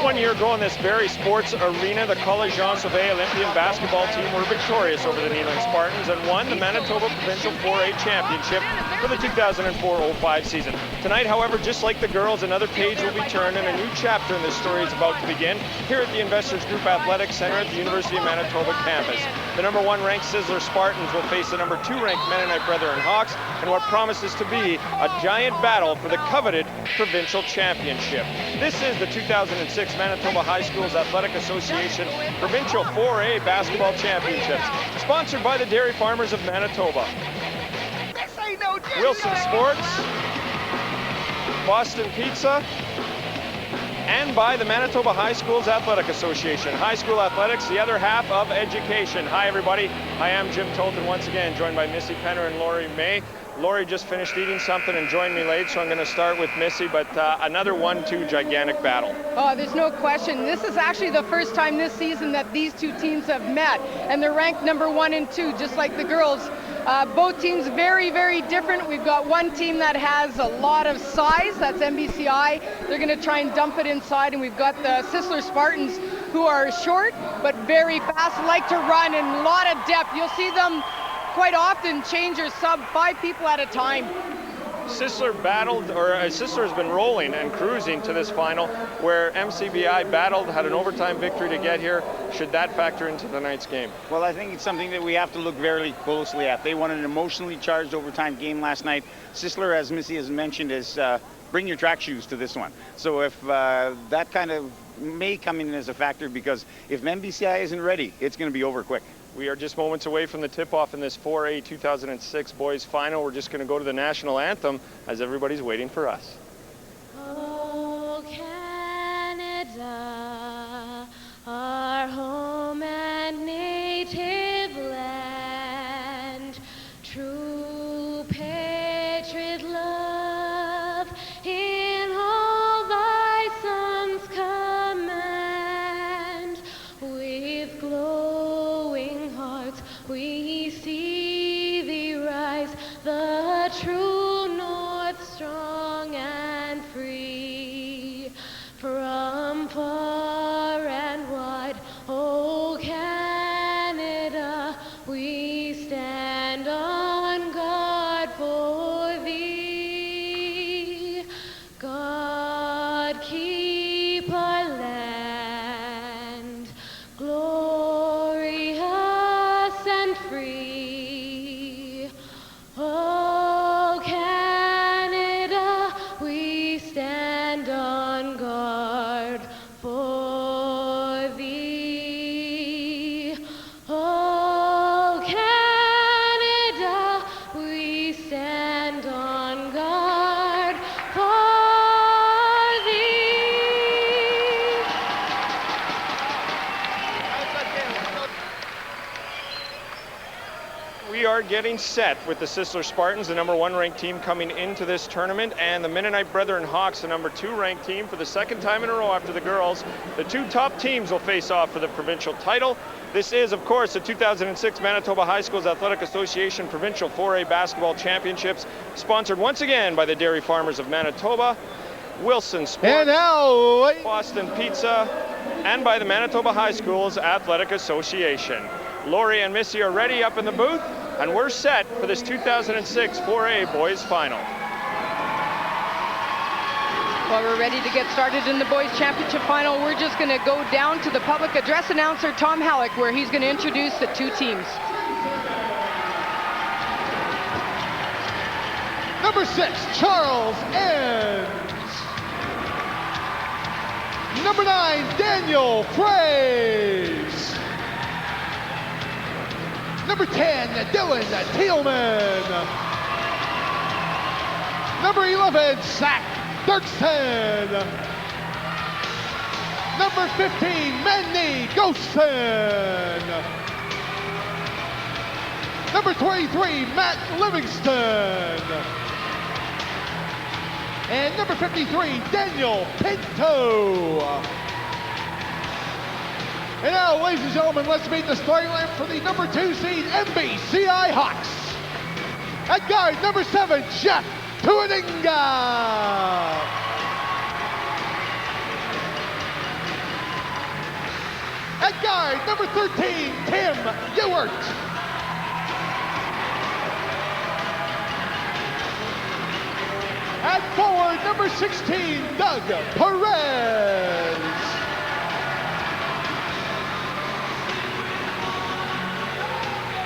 1 year ago in this very sports arena, the College Jean Sauvé Olympian basketball team were victorious over the Sisler Spartans and won the Manitoba Provincial 4A Championship for the 2004-05 season. Tonight, however, just like the girls, another page will be turned and a new chapter in this story is about to begin here at the Investors Group Athletic Center at the University of Manitoba campus. The number 1 ranked Sisler Spartans will face the number 2 ranked Mennonite Brethren Hawks in what promises to be a giant battle for the coveted Provincial Championship. This is the 2006 Manitoba High Schools Athletic Association Provincial 4A Basketball Championships, sponsored by the Dairy Farmers of Manitoba. Wilson Sports, Boston Pizza, and by the Manitoba High Schools Athletic Association. High school athletics, the other half of education. Hi everybody, I am Jim Tolton once again, joined by Missy Penner and Lori May. Lori just finished eating something and joined me late, so I'm going to start with Missy, but another 1-2 gigantic battle. Oh, there's no question. This is actually the first time this season that these two teams have met, and they're ranked number 1 and 2, just like the girls. Both teams very, very different. We've got one team that has a lot of size, that's MBCI. They're going to try and dump it inside, and we've got the Sisler Spartans, who are short but very fast, like to run, and a lot of depth. You'll see them quite often change or sub 5 people at a time. Sisler battled, or Sisler has been rolling and cruising to this final, where MCBI battled, had an overtime victory to get here. Should that factor into tonight's game? Well, I think it's something that we have to look very closely at. They won an emotionally charged overtime game last night. Sisler, as Missy has mentioned, is bring your track shoes to this one. So if that kind of may come in as a factor, because if MBCI isn't ready, it's going to be over quick. We are just moments away from the tip-off in this 4A 2006 boys final. We're just going to go to the National Anthem as everybody's waiting for us. Oh, Canada, our home and native land, true patriot love in all thy sons command, with glowing hearts we see thee rise, the true north strong and free, from far and wide. Oh, Canada, we stand on guard for thee. God keep our land glorious and free. Oh, Canada, we stand on guard for thee. Oh, Canada, we stand on guard for thee. We are getting set with the Sisler Spartans, the number 1 ranked team coming into this tournament, and the Mennonite Brethren Hawks, the number 2 ranked team, for the second time in a row after the girls. The 2 top teams will face off for the provincial title. This is, of course, the 2006 Manitoba High Schools Athletic Association Provincial 4A Basketball Championships, sponsored once again by the Dairy Farmers of Manitoba, Wilson Sports, and now, Boston Pizza, and by the Manitoba High Schools Athletic Association. Lori and Missy are ready up in the booth, and we're set for this 2006 4A boys final. Well, we're ready to get started in the boys championship final. We're just going to go down to the public address announcer, Tom Halleck, where he's going to introduce the 2 teams. number 6, Charles Enns. Number 9, Daniel Fraze. Number 10, Dylan Thielman. Number 11, Zach Dirksen. Number 15, Manny Ghostin. Number 23, Matt Livingston. And number 53, Daniel Pinto. And now, ladies and gentlemen, let's meet the starting line for the number 2 seed MBCI Hawks. At guard, number 7, Jeff Tuaninga. At guard, number 13, Tim Ewert. At forward, number 16, Doug Perez.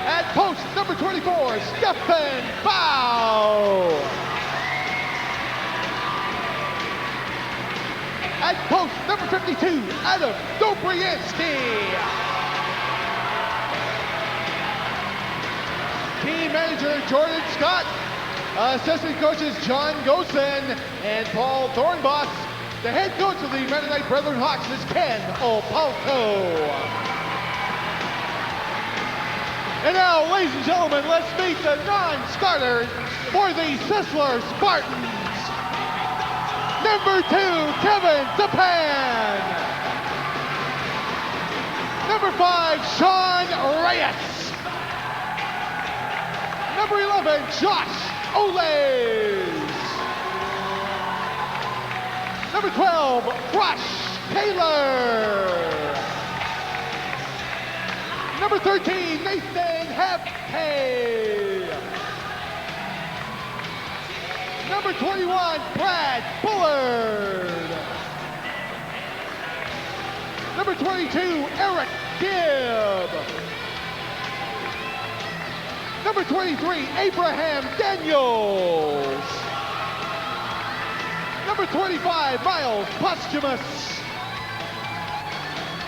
At post, number 24, Stephen Bow. At post, number 52, Adam Dobriansky. Team manager, Jordan Scott. Assistant coaches, John Gosen and Paul Thornbos. The head coach of the Mennonite Brethren Hawks is Ken Opalco. And now, ladies and gentlemen, let's meet the non-starters for the Sisler Spartans. Number 2, Kevin Zapan. Number 5, Sean Reyes. Number 11, Josh Olays. Number 12, Rush Taylor. Number 13, Nathan Hepke. Number 21, Brad Bullard. Number 22, Eric Gibb. Number 23, Abraham Daniels. Number 25, Miles Posthumus.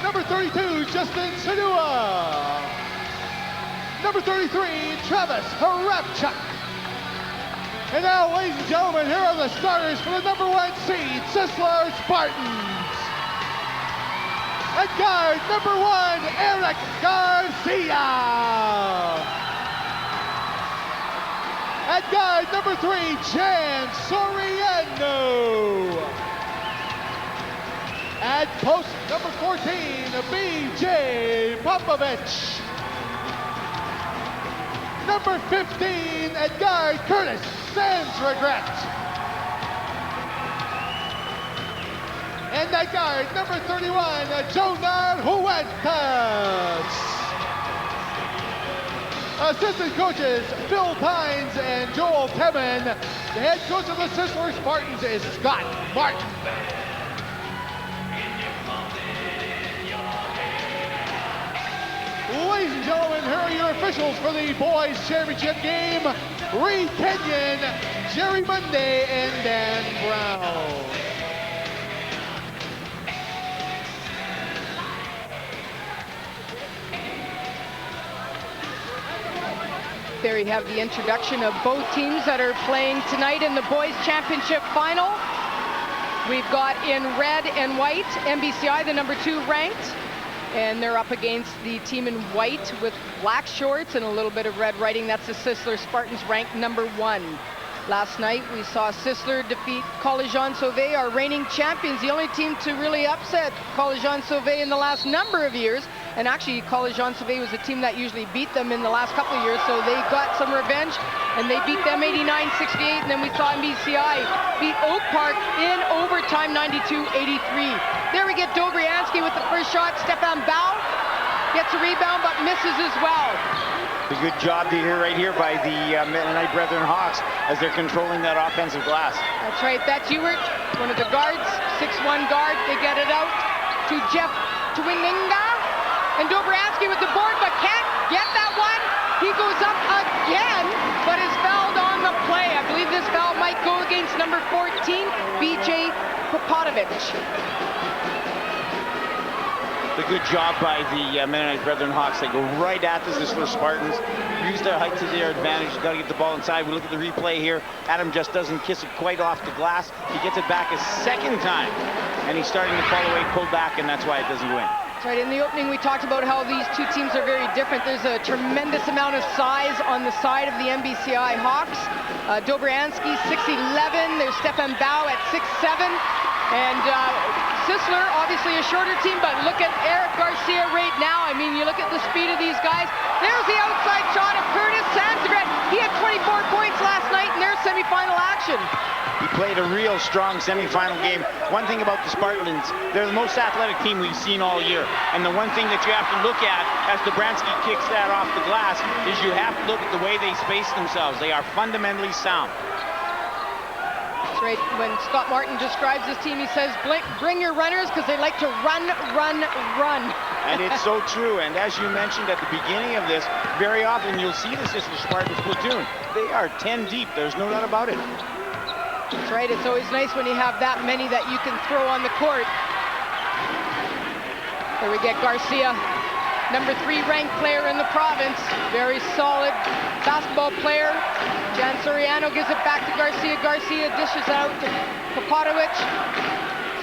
Number 32, Justin Sanua. Number 33, Travis Harapchuk. And now, ladies and gentlemen, here are the starters for the number 1 seed, Sisler Spartans. At guard, number 1, Eric Garcia. At guard, number 3, Jan Soriano. At post, number 14, BJ Popovich. Number 15, at guard, Curtis Sansregret. And at guard, number 31, Jonah Huertas. Assistant coaches, Phil Pines and Joel Temin. The head coach of the Sisler Spartans is Scott Martin. Ladies and gentlemen, here are your officials for the boys championship game. Reed Kenyon, Jerry Monday, and Dan Brown. There you have the introduction of both teams that are playing tonight in the boys championship final. We've got in red and white, MBCI, the number 2 ranked. And they're up against the team in white with black shorts and a little bit of red writing. That's the Sisler Spartans, ranked number 1. Last night we saw Sisler defeat College Jean Sauvé, our reigning champions, the only team to really upset College Jean Sauvé in the last number of years. And actually, College Jean Sauvé was a team that usually beat them in the last couple of years, so they got some revenge, and they beat them 89-68, and then we saw MBCI beat Oak Park in overtime, 92-83. There we get Dobriansky with the first shot. Stefan Bau gets a rebound, but misses as well. A good job right here by the Mennonite Brethren Hawks as they're controlling that offensive glass. That's right, that's Ewert, one of the guards, 6'1" guard. They get it out to Jeff Twininga. And Dobriansky with the board, but can't get that one. He goes up again, but is fouled on the play. I believe this foul might go against number 14, BJ Popovich. The good job by the Mennonite Brethren Hawks. They go right at the Sisler Spartans, use their height to their advantage. You've got to get the ball inside. We look at the replay here. Adam just doesn't kiss it quite off the glass. He gets it back a second time, and he's starting to fall away, pull back, and that's why it doesn't go in. Right, in the opening we talked about how these two teams are very different. There's a tremendous amount of size on the side of the MBCI Hawks. Dobriansky 6'11", there's Stefan Bau at 6'7", and Sisler obviously a shorter team, but look at Eric Garcia right now. I mean, you look at the speed of these guys. There's the outside shot of Curtis Sansegret. He had 24 points last night in their semifinal action. He played a real strong semifinal game. One thing about the Spartans, they're the most athletic team we've seen all year. And the one thing that you have to look at as Dobransky kicks that off the glass is you have to look at the way they space themselves. They are fundamentally sound. That's right. When Scott Martin describes his team, he says, bring your runners because they like to run, run, run. And it's so true. And as you mentioned at the beginning of this, very often you'll see the Sisler Spartans platoon. They are 10 deep. There's no doubt about it. That's right. It's always nice when you have that many that you can throw on the court. Here we get Garcia, number 3 ranked player in the province. Very solid basketball player. Jan Soriano gives it back to Garcia. Garcia dishes out to Popotovic.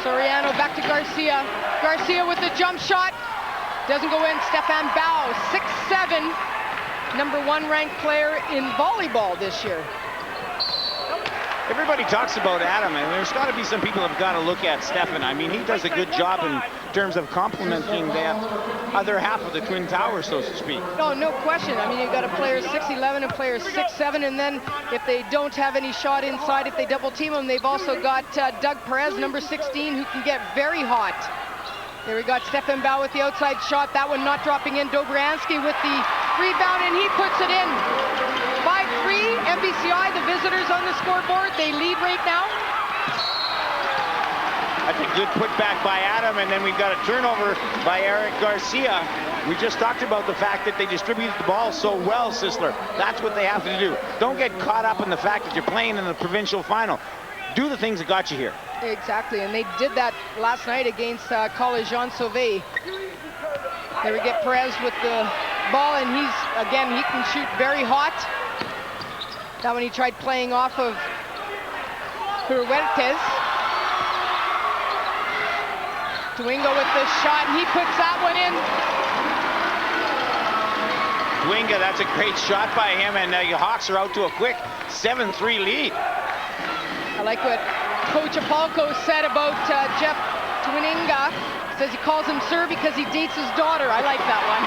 Soriano back to Garcia. Garcia with the jump shot. Doesn't go in. Stefan Bau, 6'7", number 1 ranked player in volleyball this year. Everybody talks about Adam, and there's got to be some people have got to look at Stefan. I mean, he does a good job in terms of complementing that other half of the Twin Towers, so to speak. No question. I mean, you've got a player 6'11", a player 6'7", and then if they don't have any shot inside, if they double team them, they've also got Doug Perez, number 16, who can get very hot. There we got Stefan Bau with the outside shot. That one not dropping in. Dobransky with the rebound, and he puts it in. 5-3, MBCI, the visitors on the scoreboard. They lead right now. That's a good putback by Adam, and then we've got a turnover by Eric Garcia. We just talked about the fact that they distributed the ball so well, Sisler. That's what they have to do. Don't get caught up in the fact that you're playing in the provincial final. Do the things that got you here. Exactly, and they did that last night against College Jean Sauvé. There we get Perez with the ball, and he can shoot very hot. That one he tried playing off of Huertes. Duinga with the shot, and he puts that one in. Duinga, that's a great shot by him, and the Hawks are out to a quick 7-3 lead. I like what Coach Apolko said about Jeff Duinga. Says he calls him sir because he dates his daughter. I like that one.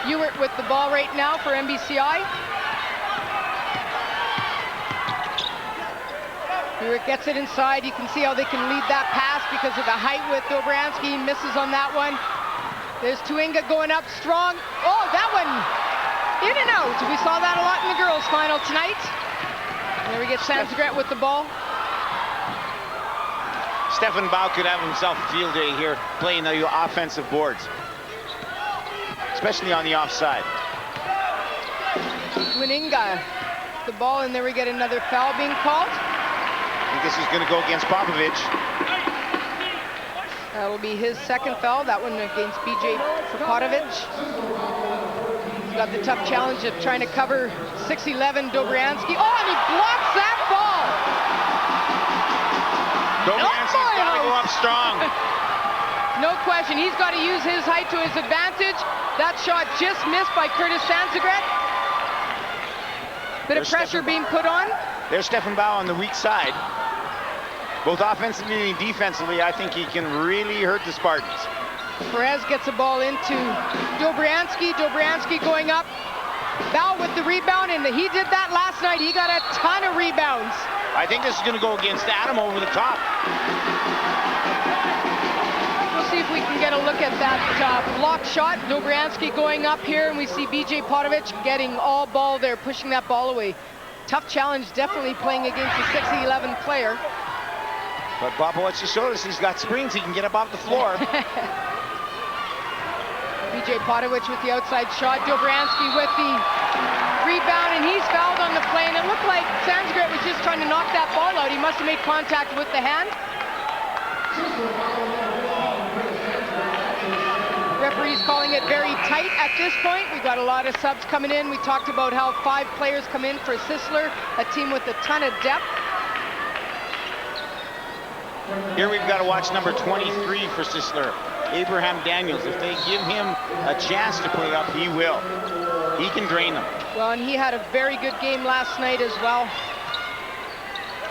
Ewert with the ball right now for MBCI. Ewert gets it inside. You can see how they can lead that pass because of the height with Dobransky. He misses on that one. There's Duinga going up strong. Oh, that one in and out. We saw that a lot in the girls' final tonight. There we get Sanskrit with the ball. Stefan Bau could have himself a field day here playing the offensive boards, especially on the offside. Wininga, the ball, and there we get another foul being called. I think this is going to go against Popovic. That'll be his second foul. That one against BJ Popotovic. He's got the tough challenge of trying to cover 6'11" Dobransky. Oh, and he blocks that ball. Dobransky's got to go up strong. No question. He's got to use his height to his advantage. That shot just missed by Curtis Sanskrit. Bit of pressure being put on. There's Stefan Bau on the weak side. Both offensively and defensively, I think he can really hurt the Spartans. Perez gets the ball into Dobransky. Dobransky going up. Bau with the rebound, and he did that last night. He got a ton of rebounds. I think this is going to go against Adam over the top. We'll see if we can get a look at that block shot. Dobransky going up here, and we see BJ Potovic getting all ball there, pushing that ball away. Tough challenge, definitely playing against a 6'11" player. But Popovic just showed us he's got springs. He can get up off the floor. BJ Potovic with the outside shot. Dobransky with the rebound, and he's fouled on the play. And it looked like Sanskrit was just trying to knock that ball out. He must have made contact with the hand. Referee's calling it very tight at this point. We've got a lot of subs coming in. We talked about how 5 players come in for Sisler, a team with a ton of depth. Here we've got to watch number 23 for Sisler, Abraham Daniels. If they give him a chance to play up, he will. He can drain them. Well, and he had a very good game last night as well.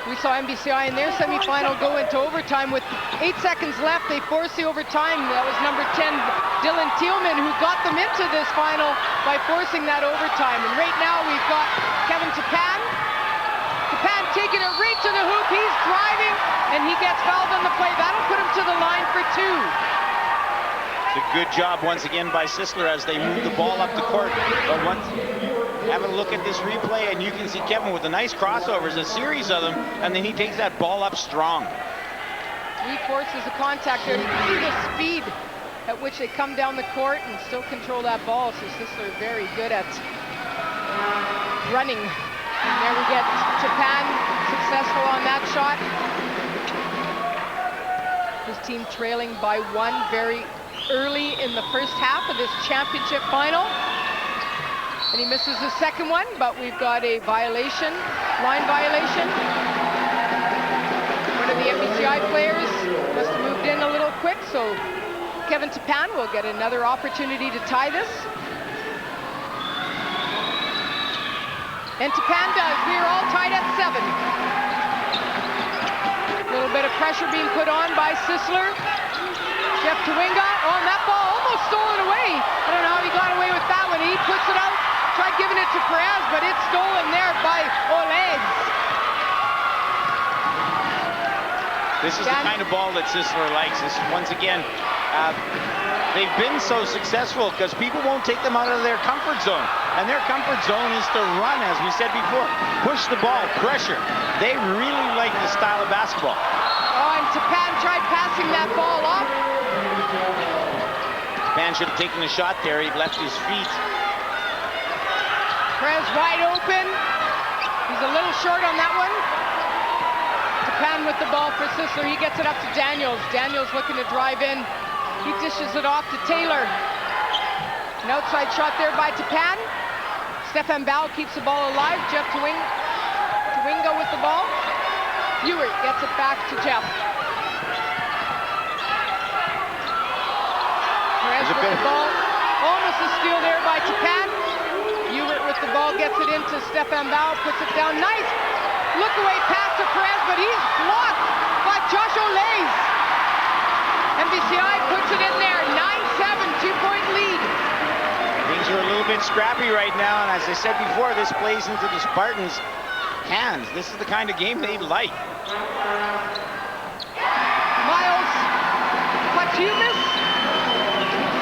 We saw MBCI in their semifinal go into overtime with 8 seconds left. They forced the overtime. That was number 10, Dylan Thielman, who got them into this final by forcing that overtime. And right now we've got Kevin Tapan. Tapan taking it right to the hoop. He's driving, and he gets fouled on the play. That'll put him to the line for 2. It's a good job once again by Sisler as they move the ball up the court. But once have a look at this replay, and you can see Kevin with a nice crossovers, a series of them, and then he takes that ball up strong. He forces a contact there. You can see the speed at which they come down the court and still control that ball. So Sisler very good at running. And there we get Japan successful on that shot. His team trailing by 1 very early in the first half of this championship final. And he misses the second one, but we've got a violation, line violation. One of the MBCI players must have moved in a little quick, so Kevin Tapan will get another opportunity to tie this. And Tapan does. We are all tied at 7. A little bit of pressure being put on by Sisler. Jeff Twinga. Oh, and that ball almost stolen away. I don't know how he got away with that one. He puts it out, tried giving it to Perez, but it's stolen there by Oles. This is the kind of ball that Sisler likes. This is, once again, they've been so successful because people won't take them out of their comfort zone. And their comfort zone is to run, as we said before. Push the ball, pressure. They really like this style of basketball. Oh, and Tapan tried passing that ball off. Tapan should have taken the shot there. He left his feet. Perez wide open. He's a little short on that one. Tapan with the ball for Sisler. He gets it up to Daniels. Daniels looking to drive in. He dishes it off to Taylor. An outside shot there by Tapan. Stefan Bau keeps the ball alive. Jeff Twinga with the ball. Ewert gets it back to Jeff. Perez with the ball. Almost a steal there by Tapan. Ewert with the ball gets it into Stefan Bau. Puts it down. Nice look away pass to Perez, but he's blocked by Josh Oles. MBCI puts it in there. 9-7, 2-point lead. Things are a little bit scrappy right now, and as I said before, this plays into the Spartans' hands. This is the kind of game they like. Miles Pachumis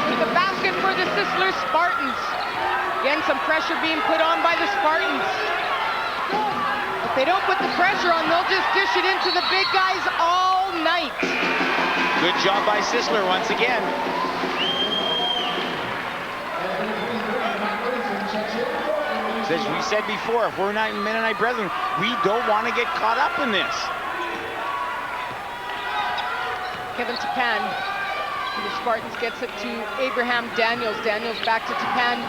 with the basket for the Sisler Spartans. Again, some pressure being put on by the Spartans. If they don't put the pressure on, they'll just dish it into the big guys all night. Good job by Sisler once again. As we said before, if we're not Mennonite brethren, we don't want to get caught up in this. Kevin Tapan, the Spartans gets it to Abraham Daniels. Daniels back to Tapan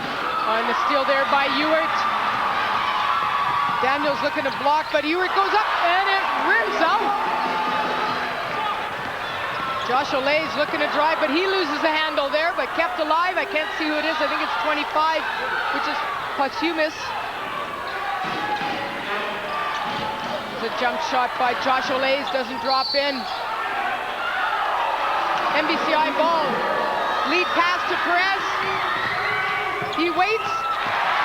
on the steal there by Ewert. Daniels looking to block, but Ewert goes up and it rims out. Josh Oles looking to drive, but he loses the handle there, but kept alive. I can't see who it is. I think it's 25, which is Pachumis. The jump shot by Josh Oles doesn't drop in. MBCI ball. Lead pass to Perez. He waits.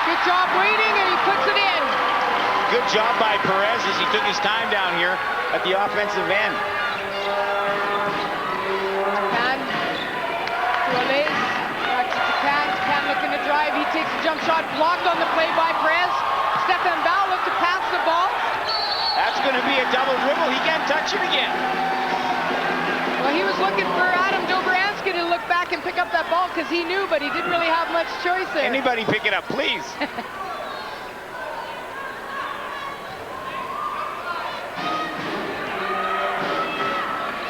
Good job waiting, and he puts it in. Good job by Perez as he took his time down here at the offensive end. Tapan to Oles. Back to Tapan. Tapan looking to drive. He takes a jump shot blocked on the play by Perez. Stefan Bau looked to pass the ball. That's going to be a double dribble. He can't touch it again. Well, he was looking for Adam Dobransky to look back and pick up that ball because he knew, but he didn't really have much choice there. Anybody pick it up, please.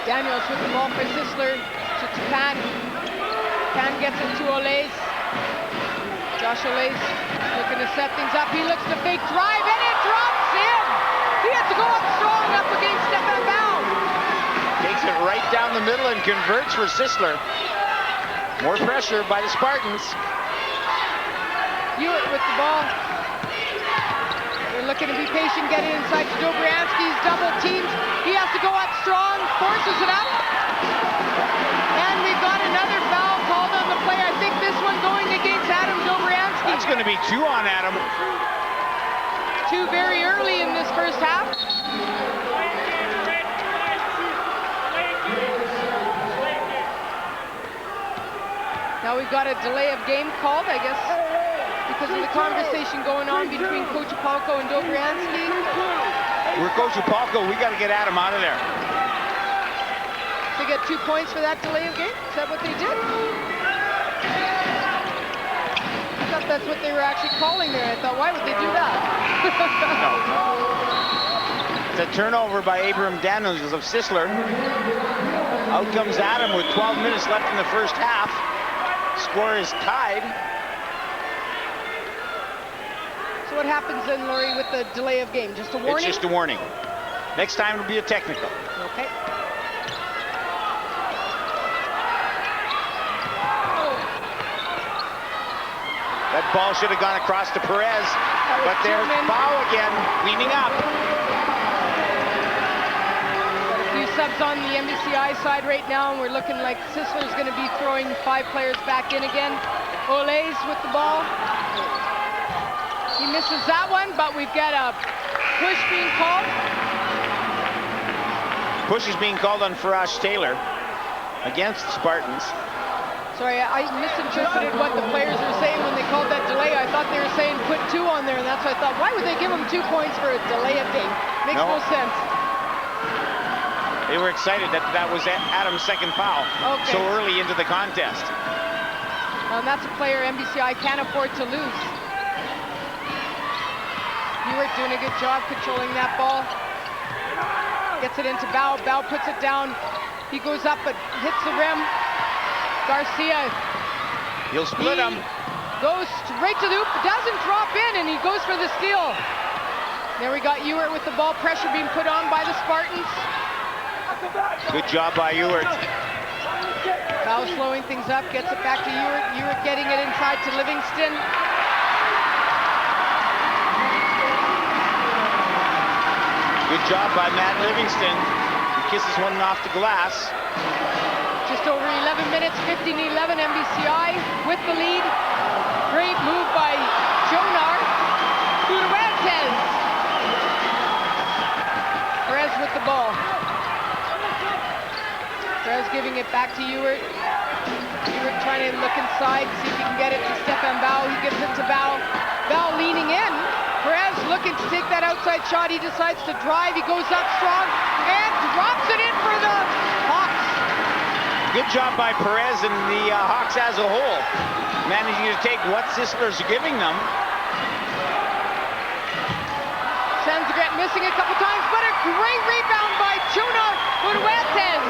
Daniels with the ball for Sisler to Tapan. Tapan gets it to Oles. Josh Oles looking to set things up. He looks to fake drive, and it drops in. He has to go up strong up against Stefan Bau. Takes it right down the middle and converts for Sisler. More pressure by the Spartans. Ewert with the ball. They're looking to be patient, get it inside to Dobransky's double teams. He has to go up strong, forces it up. And we've got another foul called on the the play. I think this one going against Adam Dobriansky. That's going to be 2 on Adam. 2 very early in this first half. Now we've got a delay of game called, I guess, because of the conversation going on between Coach Apalco and Dobriansky. We're Coach Apalco. We got to get Adam out of there. They get 2 points for that delay of game? Is that what they did? I thought that's what they were actually calling there. I thought, why would they do that? No. It's a turnover by Abram Daniels of Sisler. Out comes Adam with 12 minutes left in the first half. Score is tied. So what happens then, Laurie, with the delay of game? Just a warning? It's just a warning. Next time it'll be a technical. Okay. That ball should have gone across to Perez, but there's Bow again, cleaning up. Got a few subs on the MBCI side right now, and we're looking like Sisler's going to be throwing 5 players back in again. Ole's with the ball. He misses that one, but we've got a push being called. Push is being called on Farash Taylor against the Spartans. Sorry, I misinterpreted what the players were saying when they called that delay. I thought they were saying put 2 on there, and that's why I thought, why would they give them 2 points for a delay of game? Makes no sense. They were excited that that was Adam's second foul so early into the contest. And that's a player MBCI can't afford to lose. Ewart doing a good job controlling that ball. Gets it into Bow. Bow puts it down. He goes up but hits the rim. Garcia. He'll split him. Goes straight to the hoop, doesn't drop in, and he goes for the steal. There we got Ewart with the ball. Pressure being put on by the Spartans. Good job by Ewart. Bow slowing things up, gets it back to Ewart. Ewart getting it inside to Livingston. Good job by Matt Livingston. He kisses one off the glass. Just over 11 minutes, 15-11 MBCI with the lead. Great move by Jonar. Fuentes. Perez with the ball. Perez giving it back to Ewart. Ewart trying to look inside, see if he can get it to Stefan Bow. He gives it to Bow. Bow leaning in. Perez looking to take that outside shot. He decides to drive. He goes up strong and drops it in for the Hawks. Good job by Perez and the Hawks as a whole, managing to take what Sisler's giving them. Sanzagret missing a couple times, but a great rebound by Jonar Fuentes.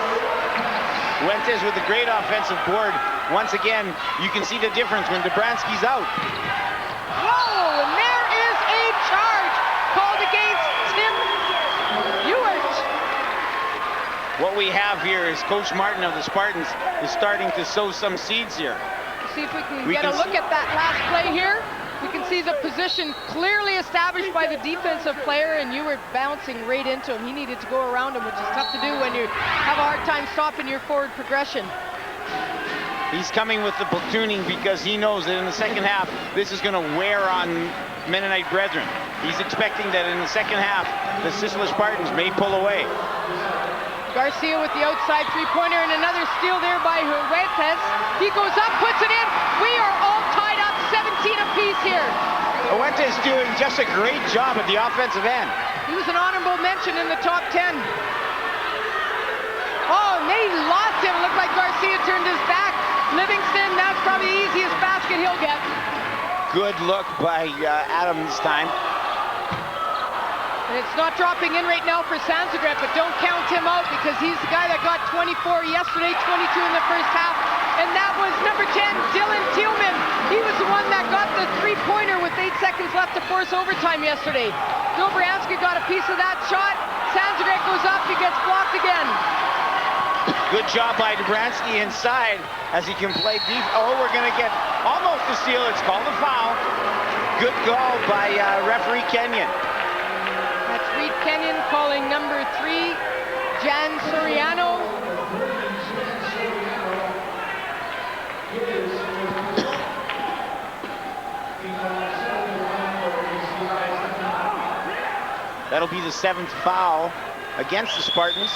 Fuentes with a great offensive board. Once again, you can see the difference when Dobriansky's out. Whoa, and there is a charge called against Tim Ewart. What we have here is Coach Martin of the Spartans is starting to sow some seeds here. See if we can get a look at that last play here. We can see the position clearly established by the defensive player, and Ewart bouncing right into him. He needed to go around him, which is tough to do when you have a hard time stopping your forward progression. He's coming with the platooning because he knows that in the second half, this is going to wear on Mennonite Brethren. He's expecting that in the second half, the Sisler Spartans may pull away. Garcia with the outside three-pointer and another steal there by Huertas. He goes up, puts it in. We are all tied up 17 apiece here. Huertas doing just a great job at the offensive end. He was an honorable mention in the top 10. Oh, and they lost him. Looked like Garcia turned his back. Livingston, that's probably the easiest basket he'll get. Good look by Adam this time. And it's not dropping in right now for Sanzagret, but don't count him out because he's the guy that got 24 yesterday, 22 in the first half. And that was number 10, Dylan Thielman. He was the one that got the three-pointer with 8 seconds left to force overtime yesterday. Dobriansky got a piece of that shot. Sanzagret goes up, he gets blocked again. Good job by Dobriansky inside as he can play deep. Oh, we're going to get almost a steal. It's called a foul. Good goal by referee Kenyon. That's Reed Kenyon calling number 3, Jan Soriano. That'll be the 7th foul against the Spartans.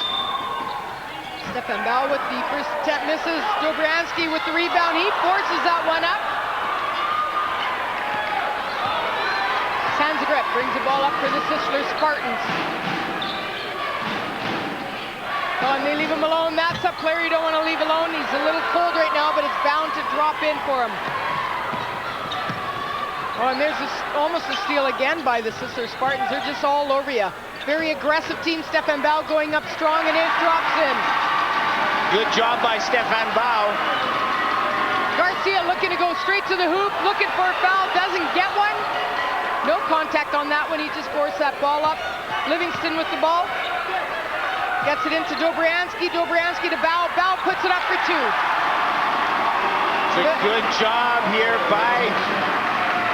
Stefan Bell with the first attempt misses. Dobriansky with the rebound. He forces that one up. Sanzagret brings the ball up for the Sisler Spartans. Oh, and they leave him alone. That's a player you don't want to leave alone. He's a little cold right now, but it's bound to drop in for him. Oh, and there's almost a steal again by the Sisler Spartans. They're just all over you. Very aggressive team. Stefan Bau going up strong, and it drops in. Good job by Stefan Bau. Garcia looking to go straight to the hoop, looking for a foul, doesn't get one. No contact on that one. He just forced that ball up. Livingston with the ball. Gets it into Dobriansky. Dobriansky to Bau. Bau puts it up for 2. It's a good job here by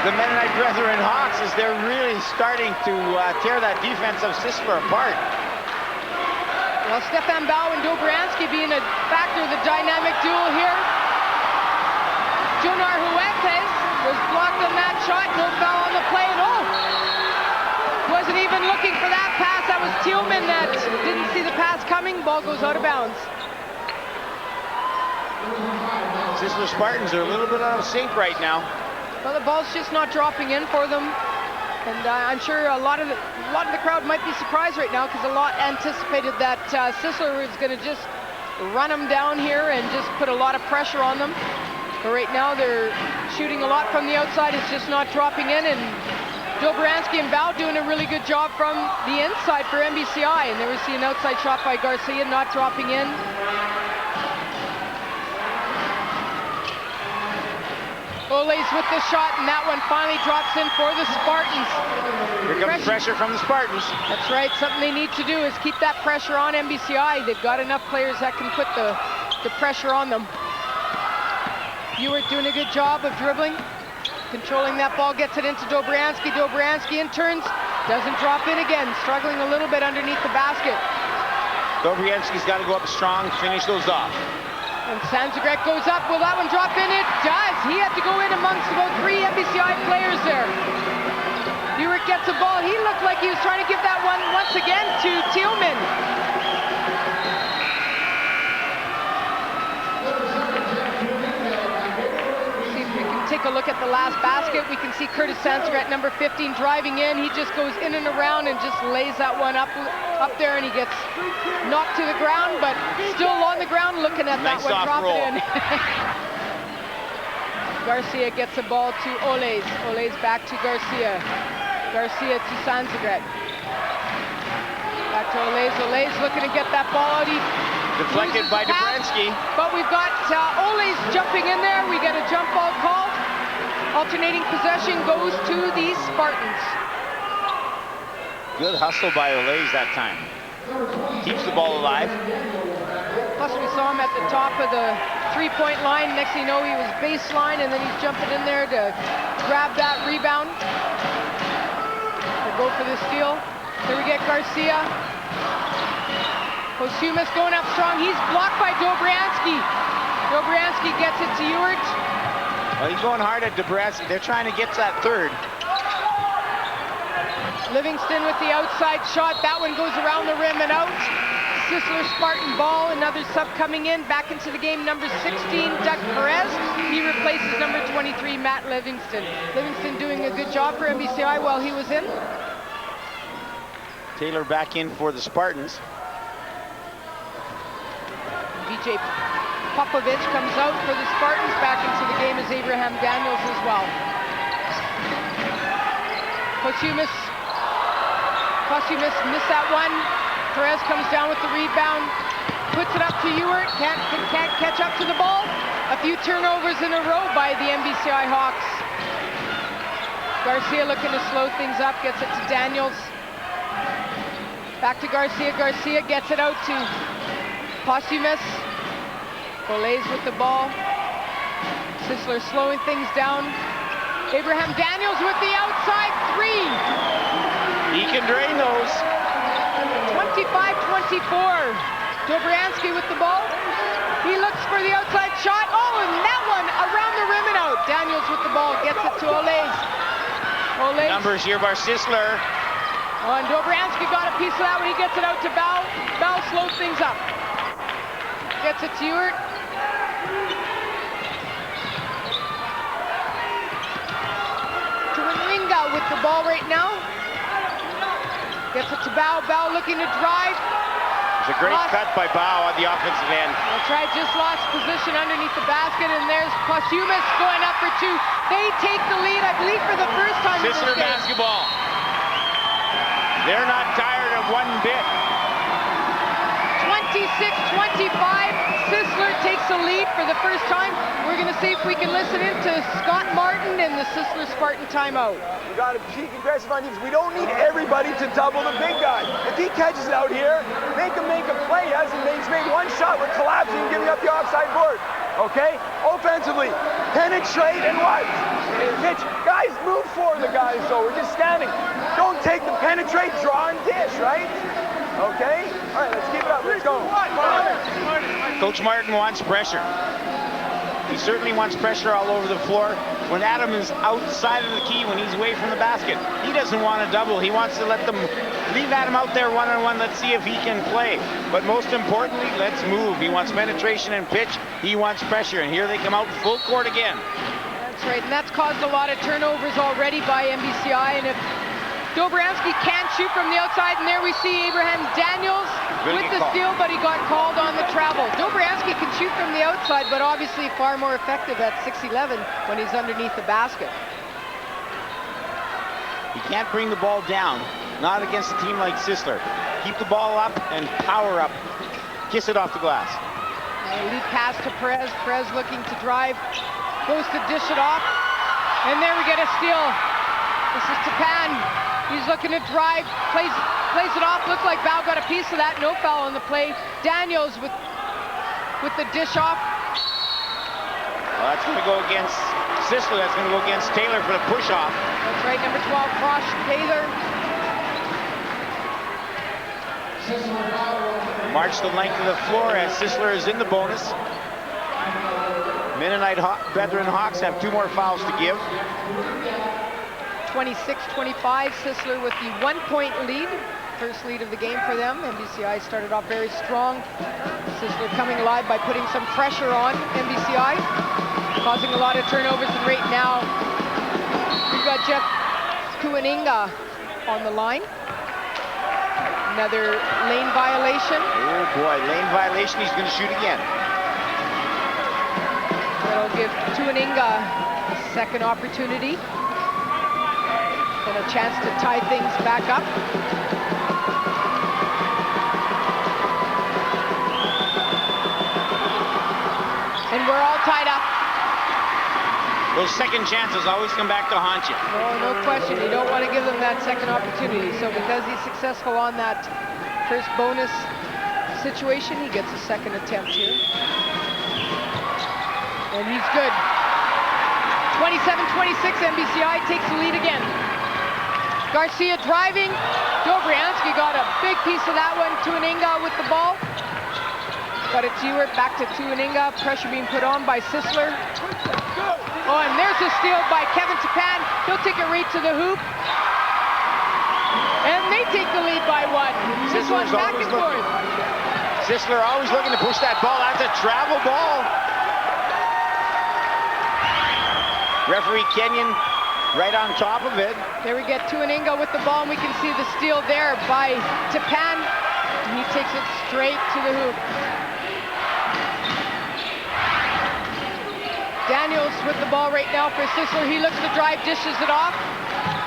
the Mennonite Brethren Hawks as they're really starting to tear that defense of Sisler apart. Well, Stefan Bau and Dobriansky being a factor of the dynamic duel here. Jonar Huertas was blocked on that shot. No foul on the play at all. Wasn't even looking for that pass. That was Thielman that didn't see the pass coming. Ball goes out of bounds. Sisler Spartans are a little bit out of sync right now. Well, the ball's just not dropping in for them. And I'm sure a lot of the crowd might be surprised right now because a lot anticipated that Sisler was going to just run them down here and just put a lot of pressure on them. But right now they're shooting a lot from the outside. It's just not dropping in. And Dobriansky and Bau doing a really good job from the inside for MBCI. And there we see an outside shot by Garcia, not dropping in. Ole's with the shot, and that one finally drops in for the Spartans. Here comes pressure from the Spartans. That's right. Something they need to do is keep that pressure on MBCI. They've got enough players that can put the pressure on them. Ewert doing a good job of dribbling, controlling that ball, gets it into Dobriansky. Dobriansky in turns, doesn't drop in again, struggling a little bit underneath the basket. Dobriansky's got to go up strong, finish those off. And Sanzagret goes up. Will that one drop in? It does. He had to go in amongst about 3 MBCI players there. Ewert gets the ball. He looked like he was trying to give that one once again to Thielman. See if we can take a look at the last basket. We can see Curtis Sanzagret, number 15, driving in. He just goes in and around and just lays that one up there, and he gets knocked to the ground, but still on the ground looking at nice that one, drop roll. it in. Garcia gets the ball to Ole's. Ole's back to Garcia. Garcia to Sanzagret. Back to Ole's. Ole's looking to get that ball out. He deflected by Dobriansky. But we've got Ole's jumping in there. We get a jump ball called. Alternating possession goes to the Spartans. Good hustle by Olays that time. Keeps the ball alive. Plus we saw him at the top of the 3-point line. Next thing you know, he was baseline, and then he's jumping in there to grab that rebound. We'll go for the steal. Here we get Garcia. Kosumis going up strong. He's blocked by Dobriansky. Dobriansky gets it to Ewert. Well, he's going hard at Dobriansky. They're trying to get to that third. Livingston with the outside shot. That one goes around the rim and out. Sisler Spartan ball. Another sub coming in. Back into the game, number 16, Doug Perez. He replaces number 23, Matt Livingston. Livingston doing a good job for MBCI while he was in. Taylor back in for the Spartans. BJ Popovich comes out for the Spartans. Back into the game is Abraham Daniels as well. Kosumis missed that one. Perez comes down with the rebound, puts it up to Ewert, can't catch up to the ball. A few turnovers in a row by the MBCI Hawks. Garcia looking to slow things up, gets it to Daniels. Back to Garcia. Garcia gets it out to Posthumous. Olays with the ball. Sisler slowing things down. Abraham Daniels with the outside 3. He can drain those. 25-24. Dobriansky with the ball. He looks for the outside shot. Oh, and that one around the rim and out. Daniels with the ball, gets it to Olays. Olays. Numbers here by Sisler. Oh, and Dobriansky got a piece of that when he gets it out to Bell. Bell slows things up. Gets it to Ewert. To Winringa with the ball right now. Gets it to Bow. Bow looking to drive. It's a great cut by Bow on the offensive end. That's right, just lost position underneath the basket, and there's Posthumous going up for two. They take the lead, I believe, for the first time in this Sisler game. basketball. They're not tired of one bit. 26-25, Sisler takes the lead for the first time. We're going to see if we can listen in to Scott Martin and the Sisler Spartan timeout. We got to be aggressive on defense. We don't need everybody to double the big guy. If he catches it out here, make him make a play. He's made one shot. We're collapsing and giving up the offside board. Okay? Offensively, penetrate and what? Mitch, guys, move forward the guys, though. We're just standing. Don't take the penetrate, draw, and dish, right? Okay? All right, let's keep it up. Let's go. Coach Martin wants pressure. He certainly wants pressure all over the floor. When Adam is outside of the key, when he's away from the basket, he doesn't want to double. He wants to let them leave Adam out there one-on-one. Let's see if he can play. But most importantly, let's move. He wants penetration and pitch. He wants pressure. And here they come out full court again. That's right, and that's caused a lot of turnovers already by MBCI. And if Dobriansky can't shoot from the outside, and there we see Abraham Daniels with the steal, but he got called on the travel. Dobriansky can shoot from the outside, but obviously far more effective at 6'11" when he's underneath the basket. He can't bring the ball down, not against a team like Sisler. Keep the ball up and power up. Kiss it off the glass. Lead pass to Perez. Perez looking to drive, goes to dish it off, and there we get a steal. This is Tapan. He's looking to drive, plays it off. Looks like Bow got a piece of that. No foul on the play. Daniels with the dish off. Well, that's going to go against Sisler. That's going to go against Taylor for the push-off. That's right, number 12, Frosch Taylor. March the length of the floor as Sisler is in the bonus. Mennonite veteran Hawks have 2 more fouls to give. 26-25, Sisler with the 1-point lead. First lead of the game for them. MBCI started off very strong. Sisler coming alive by putting some pressure on MBCI, causing a lot of turnovers. And right now, we've got Jeff Kuaninga on the line. Another lane violation. Oh boy, lane violation. He's going to shoot again. That'll give Tuaninga a second opportunity and a chance to tie things back up. And we're all tied up. Those second chances always come back to haunt you. Oh, no question. You don't want to give them that second opportunity. So because he's successful on that first bonus situation, he gets a second attempt here. And he's good. 27-26, MBCI takes the lead again. Garcia driving. Dobriansky got a big piece of that one. Tuaninga with the ball. But it's Ewert back to Tuaninga. Pressure being put on by Sisler. Oh, and there's a steal by Kevin Tapan. He'll take it right to the hoop. And they take the lead by 1. This one's back and forth. Sisler always looking to push that ball. That's a travel ball. Referee Kenyon right on top of it. There we get Tuaninga with the ball, and we can see the steal there by Tapan. And he takes it straight to the hoop. Daniels with the ball right now for Sisler. He looks to drive, dishes it off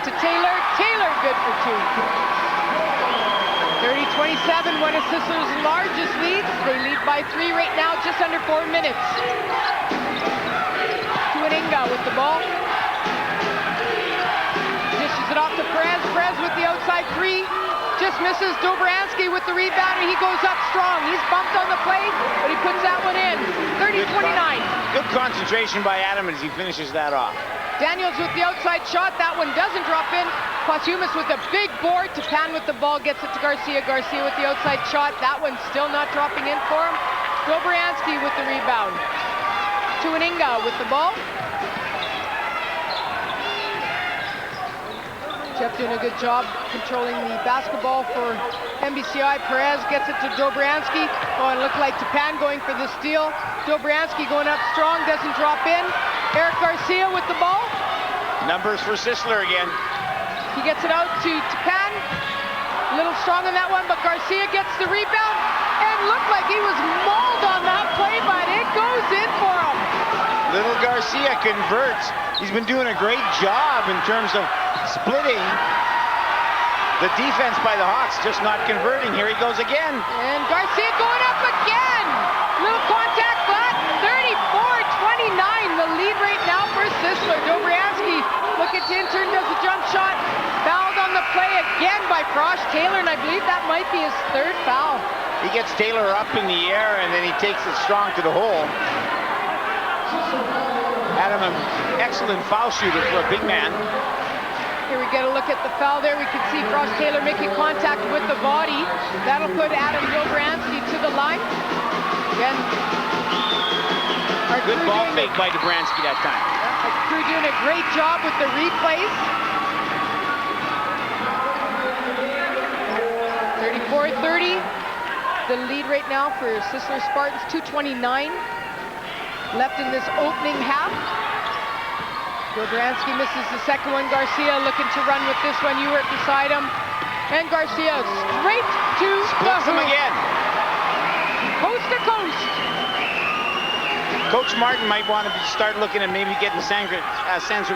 to Taylor. Taylor good for 2. 30-27, one of Sisler's largest leads. They lead by 3 right now, just under 4 minutes. Tuaninga with the ball. Dishes it off to Perez. Perez with the outside 3. Just misses. Dobriansky with the rebound, and he goes up strong. He's bumped on the play, but he puts that one in. 30-29. Good concentration by Adam as he finishes that off. Daniels with the outside shot. That one doesn't drop in. Posthumous with a big board. Tapan with the ball gets it to Garcia. Garcia with the outside shot. That one's still not dropping in for him. Dobriansky with the rebound. Tuaninga with the ball. Jeff Garcia's doing a good job controlling the basketball for MBCI. Perez gets it to Dobriansky. Oh, it looked like Tapan going for the steal. Dobriansky going up strong, doesn't drop in. Eric Garcia with the ball. Numbers for Sisler again. He gets it out to Tapan. A little strong on that one, but Garcia gets the rebound. And looked like he was mauled on that play, but it goes in for him. Little Garcia converts. He's been doing a great job in terms of splitting the defense by the Hawks, just not converting. Here he goes again. And Garcia going up again. Little contact flat, 34-29. The lead right now for Sisler. Dobriansky looking to intern, does a jump shot. Fouled on the play again by Frosh Taylor, and I believe that might be his third foul. He gets Taylor up in the air, and then he takes it strong to the hole. Adam, an excellent foul shooter for a big man. Here we get a look at the foul there. We can see Frosh Taylor making contact with the body. That'll put Adam Dobriansky to the line. Again, our good ball fake by Dobriansky that time. Our crew doing a great job with the replays. 34-30. The lead right now for Sisler Spartans, 2:29 left in this opening half. Dobriansky misses the second one. Garcia looking to run with this one. Ewert beside him. And Garcia straight to the hoop. Again. Coast to coast. Coach Martin might want to start looking at maybe getting Sandra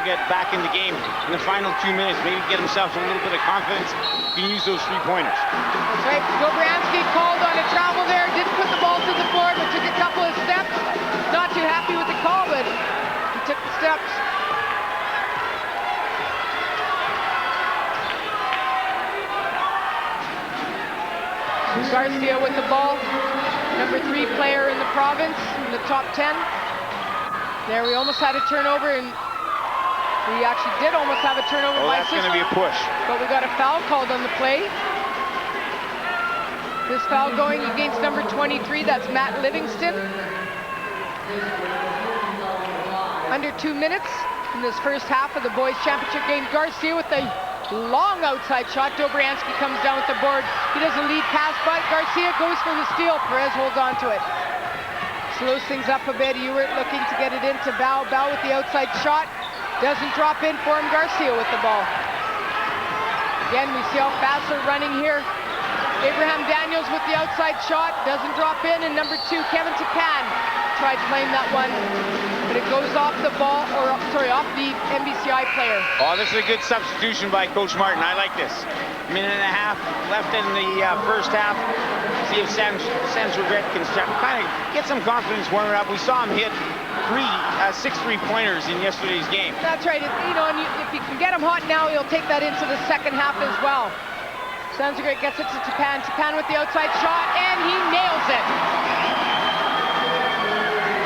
get back in the game in the final 2 minutes. Maybe get himself a little bit of confidence. He can use those three-pointers. That's right. Dobriansky called on a travel there. Didn't put the ball to the floor, but took a couple of steps. Not too happy with the call, but he took the steps. Garcia with the ball. Number 3 player in the province, in the top 10. There, we almost had a turnover, and we actually did almost have a turnover by that's going to be a push. But we got a foul called on the play. This foul going against number 23, that's Matt Livingston. Under 2 minutes in this first half of the boys' championship game. Garcia with a long outside shot. Dobriansky comes down with the board. He doesn't lead pass, but Garcia goes for the steal. Perez holds on to it. Slows things up a bit. Ewert looking to get it into Bao. Bao with the outside shot. Doesn't drop in for him. Garcia with the ball. Again, we see how fast they're running here. Abraham Daniels with the outside shot. Doesn't drop in. And number 2, Kevin Tapan tried to claim that one, but it goes off the ball, or sorry, off the MBCI player. Oh, this is a good substitution by Coach Martin. I like this. Minute and a half left in the first half. See if Sans Regret can kind of get some confidence warming up. We saw him hit 6 3-pointers in yesterday's game. That's right. You know, and if you can get him hot now, he'll take that into the second half as well. Sans Regret gets it to Tapan. Tapan with the outside shot, and he nails it.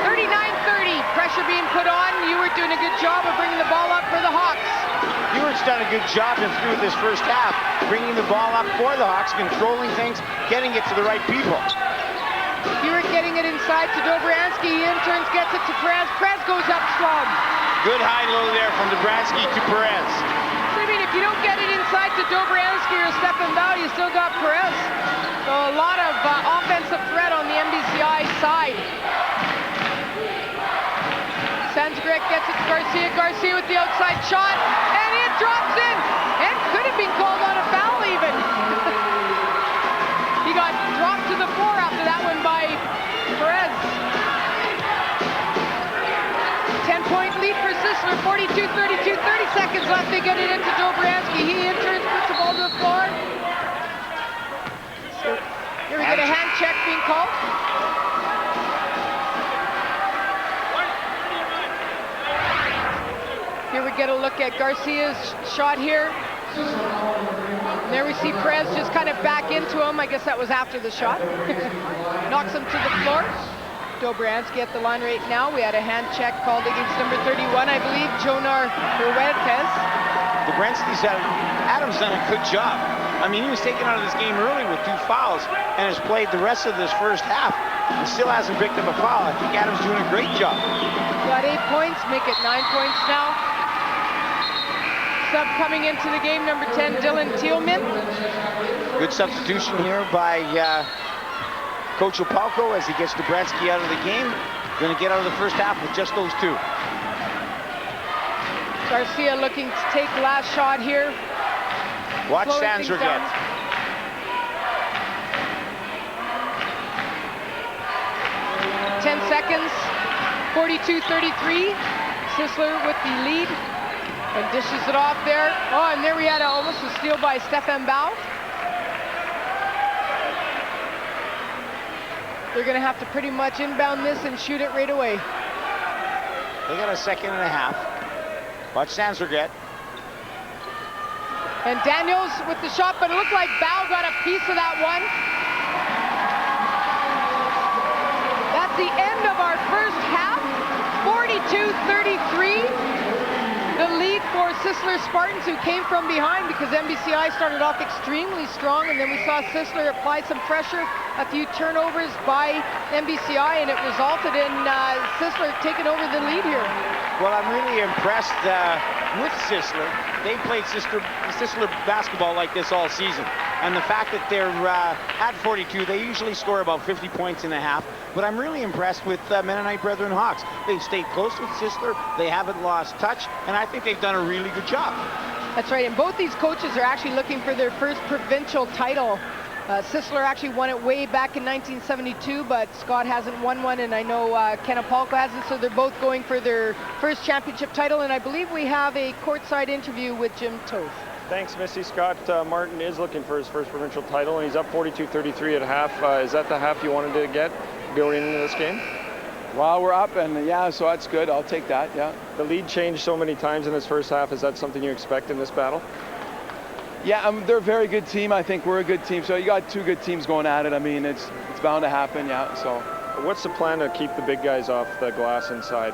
39-30, pressure being put on. Ewert doing a good job of bringing the ball up for the Hawks. Ewert's done a good job through this first half, bringing the ball up for the Hawks, controlling things, getting it to the right people. Ewert getting it inside to Dobriansky. He in turns gets it to Perez. Perez goes up strong. Good high-low there from Dobriansky to Perez. I mean, if you don't get it inside to Dobriansky or Stefan Bao, you still got Perez. So a lot of offensive threat on the MBCI side. Sanzgrek gets it to Garcia. Garcia with the outside shot, and it drops in. And could have been called on a foul even. He got dropped to the floor after that one by Perez. 10-point lead for Sisler, 42-32, 30 seconds left. They get it into Dobriansky. He in turns, puts the ball to the floor. So here we get a hand check being called. Here we get a look at Garcia's shot here. And there we see Perez just kind of back into him. I guess that was after the shot. Knocks him to the floor. Dobriansky at the line right now. We had a hand check called against number 31, I believe, Jonar Huertas. Dobriansky's Adam's done a good job. I mean, he was taken out of this game early with 2 fouls and has played the rest of this first half and still hasn't picked up a foul. I think Adam's doing a great job. Got 8 points, make it 9 points now. sub coming into the game, number 10, Dylan Thielman. Good substitution here by Coach Opalko as he gets Dubransky out of the game. Going to get out of the first half with just those two. Garcia looking to take last shot here. Watch Slowing Sanser things down. get. 10 seconds, 42-33. Sisler with the lead and dishes it off there. Oh, and there we had almost a steal by Stefan Bau. They're going to have to pretty much inbound this and shoot it right away. They got a second and a half. Watch Sanser get. And Daniels with the shot, but it looked like Bau got a piece of that one. That's the end of our first half, 42-33. The lead for Sisler Spartans, who came from behind because MBCI started off extremely strong, and then we saw Sisler apply some pressure, a few turnovers by MBCI, and it resulted in Sisler taking over the lead here. Well, I'm really impressed with Sisler. They played Sisler basketball like this all season. And the fact that they're at 42, they usually score about 50 points in a half. But I'm really impressed with Mennonite Brethren Hawks. They've stayed close with Sisler. They haven't lost touch. And I think they've done a really good job. That's right. And both these coaches are actually looking for their first provincial title. Sisler actually won it way back in 1972, but Scott hasn't won one, and I know Ken Opalko hasn't, so they're both going for their first championship title, and I believe we have a courtside interview with Jim Toth. Thanks, Missy. Scott Martin is looking for his first provincial title, and he's up 42-33 at half. Is that the half you wanted to get going into this game? Well, we're up, and yeah, so that's good. I'll take that, yeah. The lead changed so many times in this first half. Is that something you expect in this battle? Yeah, they're a very good team. I think we're a good team. So you got two good teams going at it. I mean, it's bound to happen, yeah. So what's the plan to keep the big guys off the glass inside?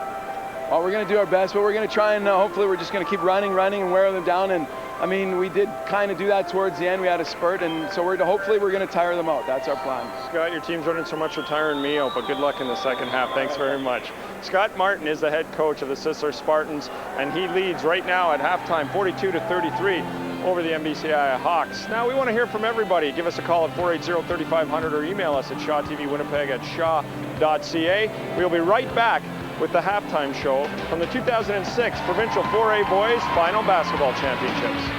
Well, we're going to do our best, but we're going to try and hopefully we're just going to keep running and wear them down. And I mean, we did kind of do that towards the end. We had a spurt, and so hopefully we're going to tire them out. That's our plan. Scott, your team's running so much, we're tiring me out, but good luck in the second half. Thanks very much. Scott Martin is the head coach of the Sisler Spartans, and he leads right now at halftime, 42-33 over the MBCI Hawks. Now we want to hear from everybody. Give us a call at 480-3500 or email us at shawtvwinnipeg@shaw.ca. We'll be right back with the halftime show from the 2006 Provincial 4A Boys Final Basketball Championships.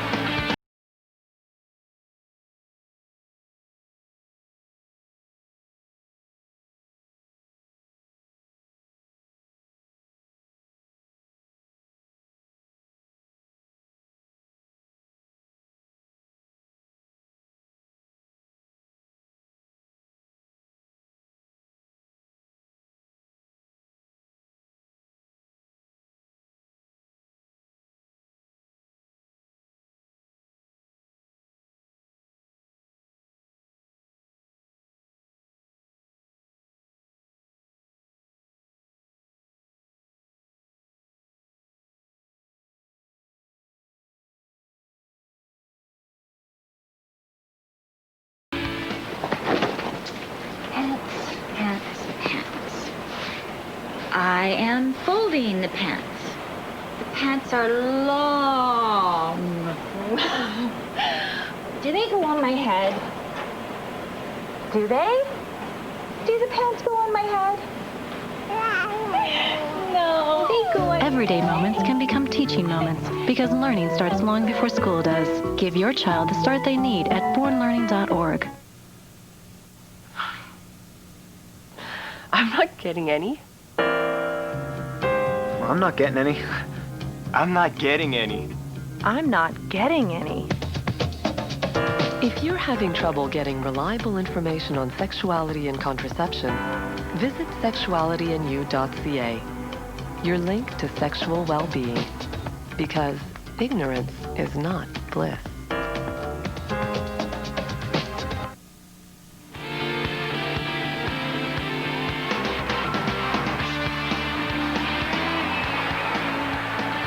I am folding the pants. The pants are long. Do they go on my head? Do they? Do the pants go on my head? No. They go on. Everyday moments can become teaching moments because learning starts long before school does. Give your child the start they need at bornlearning.org. I'm not getting any. I'm not getting any. I'm not getting any. I'm not getting any. If you're having trouble getting reliable information on sexuality and contraception, visit sexualityandyou.ca, your link to sexual well-being, because ignorance is not bliss.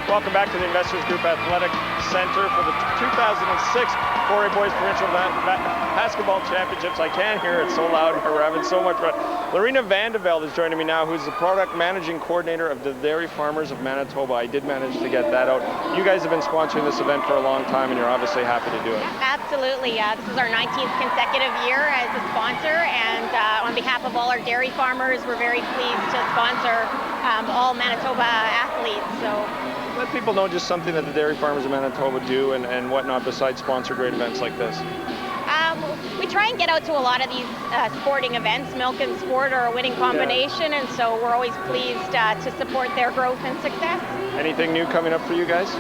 Welcome back to the Investors Group Athletic Center for the 2006 4A Boys Provincial Basketball Championships. I can't hear it so loud here. We're having so much fun. Lorena Vandeveld is joining me now, who's the product managing coordinator of the Dairy Farmers of Manitoba. I did manage to get that out. You guys have been sponsoring this event for a long time, and you're obviously happy to do it. Absolutely. This is our 19th consecutive year as a sponsor, and on behalf of all our dairy farmers, we're very pleased to sponsor all Manitoba athletes. So let people know just something that the Dairy Farmers of Manitoba do and whatnot besides sponsor great events like this. We try and get out to a lot of these sporting events. Milk and sport are a winning combination, and so we're always pleased to support their growth and success. Anything new coming up for you guys?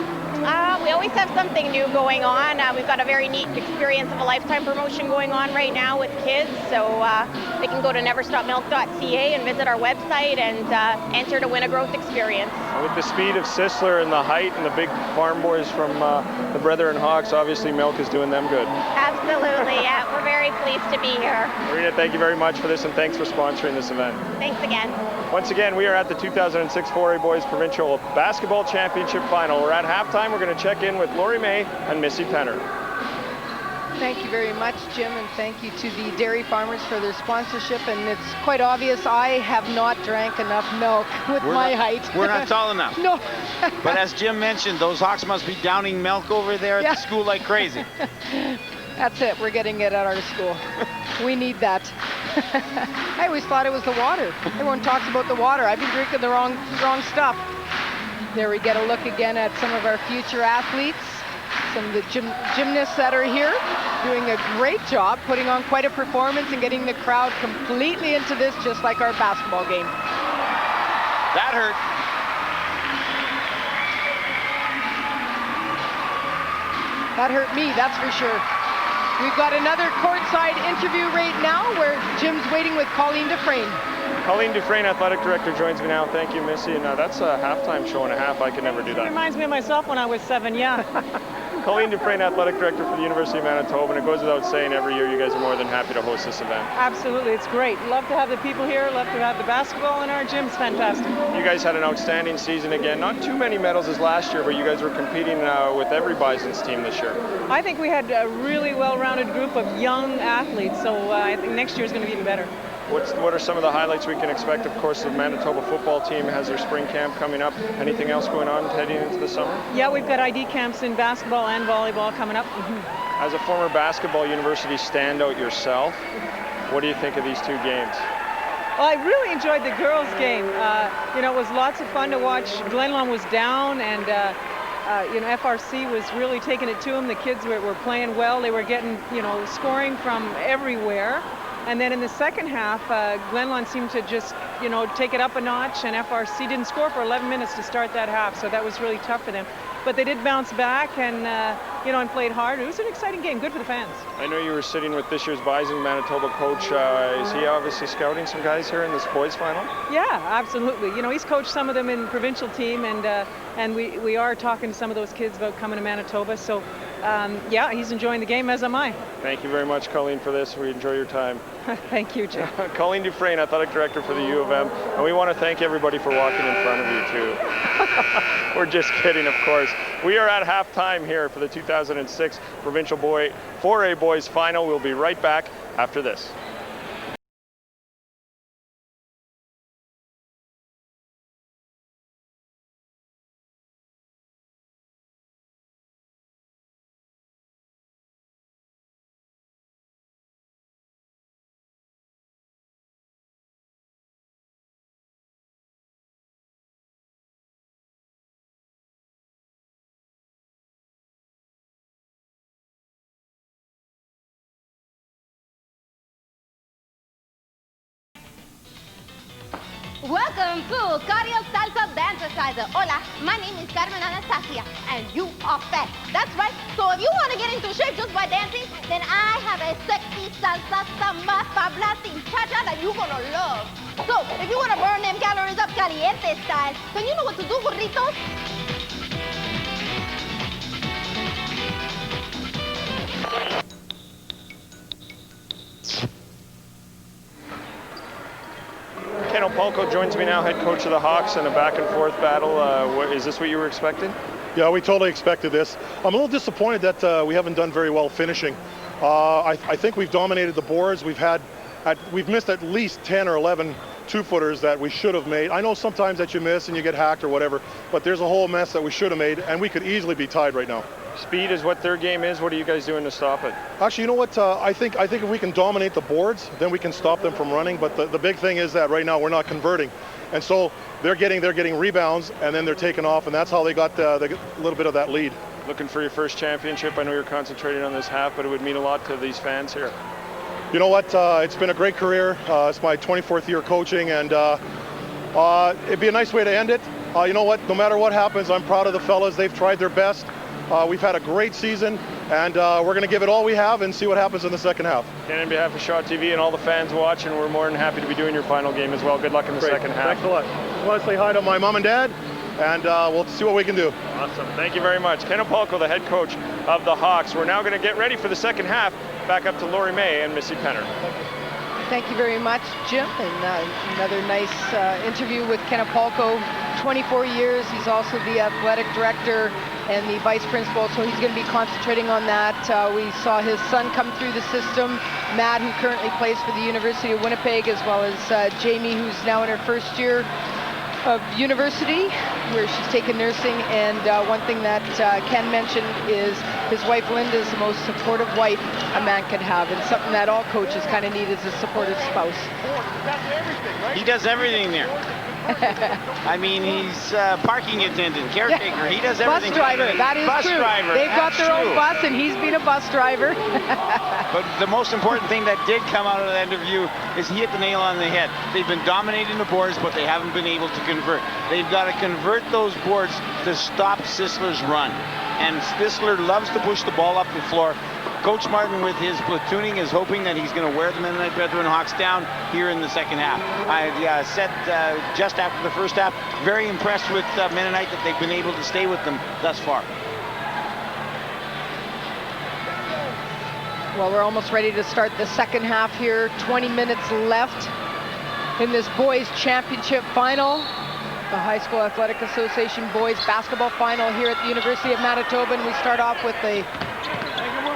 We always have something new going on. We've got a very neat experience of a lifetime promotion going on right now with kids, so they can go to neverstopmilk.ca and visit our website and enter to win a growth experience. With the speed of Sisler and the height and the big farm boys from the Brethren Hawks, obviously milk is doing them good. Absolutely, yeah. We're very pleased to be here. Marina, thank you very much for this, and thanks for sponsoring this event. Thanks again. Once again, we are at the 2006 4A Boys Provincial Basketball Championship Final. We're at halftime. We're going to check in with Lori May and Missy Penner. Thank you very much, Jim, and thank you to the dairy farmers for their sponsorship. And it's quite obvious I have not drank enough milk with my height. We're not tall enough. No. But as Jim mentioned, those Hawks must be downing milk over there at the school like crazy. That's it. We're getting it at our school. We need that. I always thought it was the water. Everyone talks about the water. I've been drinking the wrong stuff. There we get a look again at some of our future athletes. Some of the gymnasts that are here doing a great job, putting on quite a performance and getting the crowd completely into this, just like our basketball game. That hurt. That hurt me, that's for sure. We've got another courtside interview right now where Jim's waiting with Colleen Dufresne. Colleen Dufresne, Athletic Director, joins me now. Thank you, Missy. And that's a halftime show and a half. I could never do that. It reminds me of myself when I was 7, yeah. Colleen Dufresne, Athletic Director for the University of Manitoba, and it goes without saying every year you guys are more than happy to host this event. Absolutely, it's great. Love to have the people here, love to have the basketball, and our gym's fantastic. You guys had an outstanding season again. Not too many medals as last year, but you guys were competing with every Bison's team this year. I think we had a really well-rounded group of young athletes, so I think next year is going to be even better. What are some of the highlights we can expect? Of course, the Manitoba football team has their spring camp coming up. Anything else going on heading into the summer? Yeah, we've got ID camps in basketball and volleyball coming up. As a former basketball university standout yourself, what do you think of these two games? Well, I really enjoyed the girls' game. It was lots of fun to watch. Glenlawn was down, and FRC was really taking it to them. The kids were playing well. They were getting, scoring from everywhere. And then in the second half, Glenlawn seemed to just, take it up a notch, and FRC didn't score for 11 minutes to start that half, so that was really tough for them. But they did bounce back and, and played hard. It was an exciting game, good for the fans. I know you were sitting with this year's Bison Manitoba coach. Is he obviously scouting some guys here in this boys final? Yeah, absolutely. He's coached some of them in provincial team, and we are talking to some of those kids about coming to Manitoba. So, he's enjoying the game, as am I. Thank you very much, Colleen, for this. We enjoy your time. Thank you, Jim. Colleen Dufresne, Athletic Director for the U of M. And we want to thank everybody for walking in front of you, too. We're just kidding, of course. We are at halftime here for the 2006 Provincial 4A Boys Final. We'll be right back after this. Welcome to Cardio Salsa Dancercizer. Hola, my name is Carmen Anastasia, and you are fat. That's right. So if you want to get into shape just by dancing, then I have a sexy salsa samba blasting cha-cha that you're going to love. So if you want to burn them calories up caliente style, then you know what to do, burritos. Ken Opolko joins me now, head coach of the Hawks, in a back-and-forth battle. Is this what you were expecting? Yeah, we totally expected this. I'm a little disappointed that we haven't done very well finishing. I think we've dominated the boards. We've missed at least 10 or 11 two-footers that we should have made. I know sometimes that you miss and you get hacked or whatever, but there's a whole mess that we should have made, and we could easily be tied right now. Speed is what their game is. What are you guys doing to stop it? Actually, you know what? I think if we can dominate the boards, then we can stop them from running. But the big thing is that right now we're not converting, and so they're getting rebounds, and then they're taking off, and that's how they got the little bit of that lead. Looking for your first championship. I know you're concentrating on this half, but it would mean a lot to these fans here. You know what? It's been a great career. It's my 24th year coaching, and it'd be a nice way to end it. You know what? No matter what happens, I'm proud of the fellas. They've tried their best. We've had a great season, and we're going to give it all we have and see what happens in the second half. And on behalf of Shaw TV and all the fans watching, we're more than happy to be doing your final game as well. Good luck in the second half. Thanks a lot. I want to say hi to my mom and dad, and we'll see what we can do. Awesome. Thank you very much. Ken Opolko, the head coach of the Hawks. We're now going to get ready for the second half. Back up to Lori May and Missy Penner. Thank you very much, Jim. And another nice interview with Ken Opolko. 24 years. He's also the athletic director and the vice principal, so he's going to be concentrating on that. We saw his son come through the system, Matt, who currently plays for the University of Winnipeg, as well as Jamie, who's now in her first year of university, where she's taken nursing. And one thing that Ken mentioned is his wife Linda is the most supportive wife a man can have, and something that all coaches kind of need is a supportive spouse. He does everything there. I mean, he's parking attendant, caretaker. Yeah. He does everything. Bus driver, that is bus true. Driver. They've got their own bus, and he's been a bus driver. But the most important thing that did come out of that interview is he hit the nail on the head. They've been dominating the boards, but they haven't been able to convert. They've got to convert those boards to stop Sisler's run. And Sisler loves to push the ball up the floor. Coach Martin, with his platooning, is hoping that he's going to wear the Mennonite Brethren Hawks down here in the second half. I said just after the first half, very impressed with Mennonite that they've been able to stay with them thus far. Well, we're almost ready to start the second half here. 20 minutes left in this boys championship final. The High School Athletic Association boys basketball final here at the University of Manitoba. And we start off with the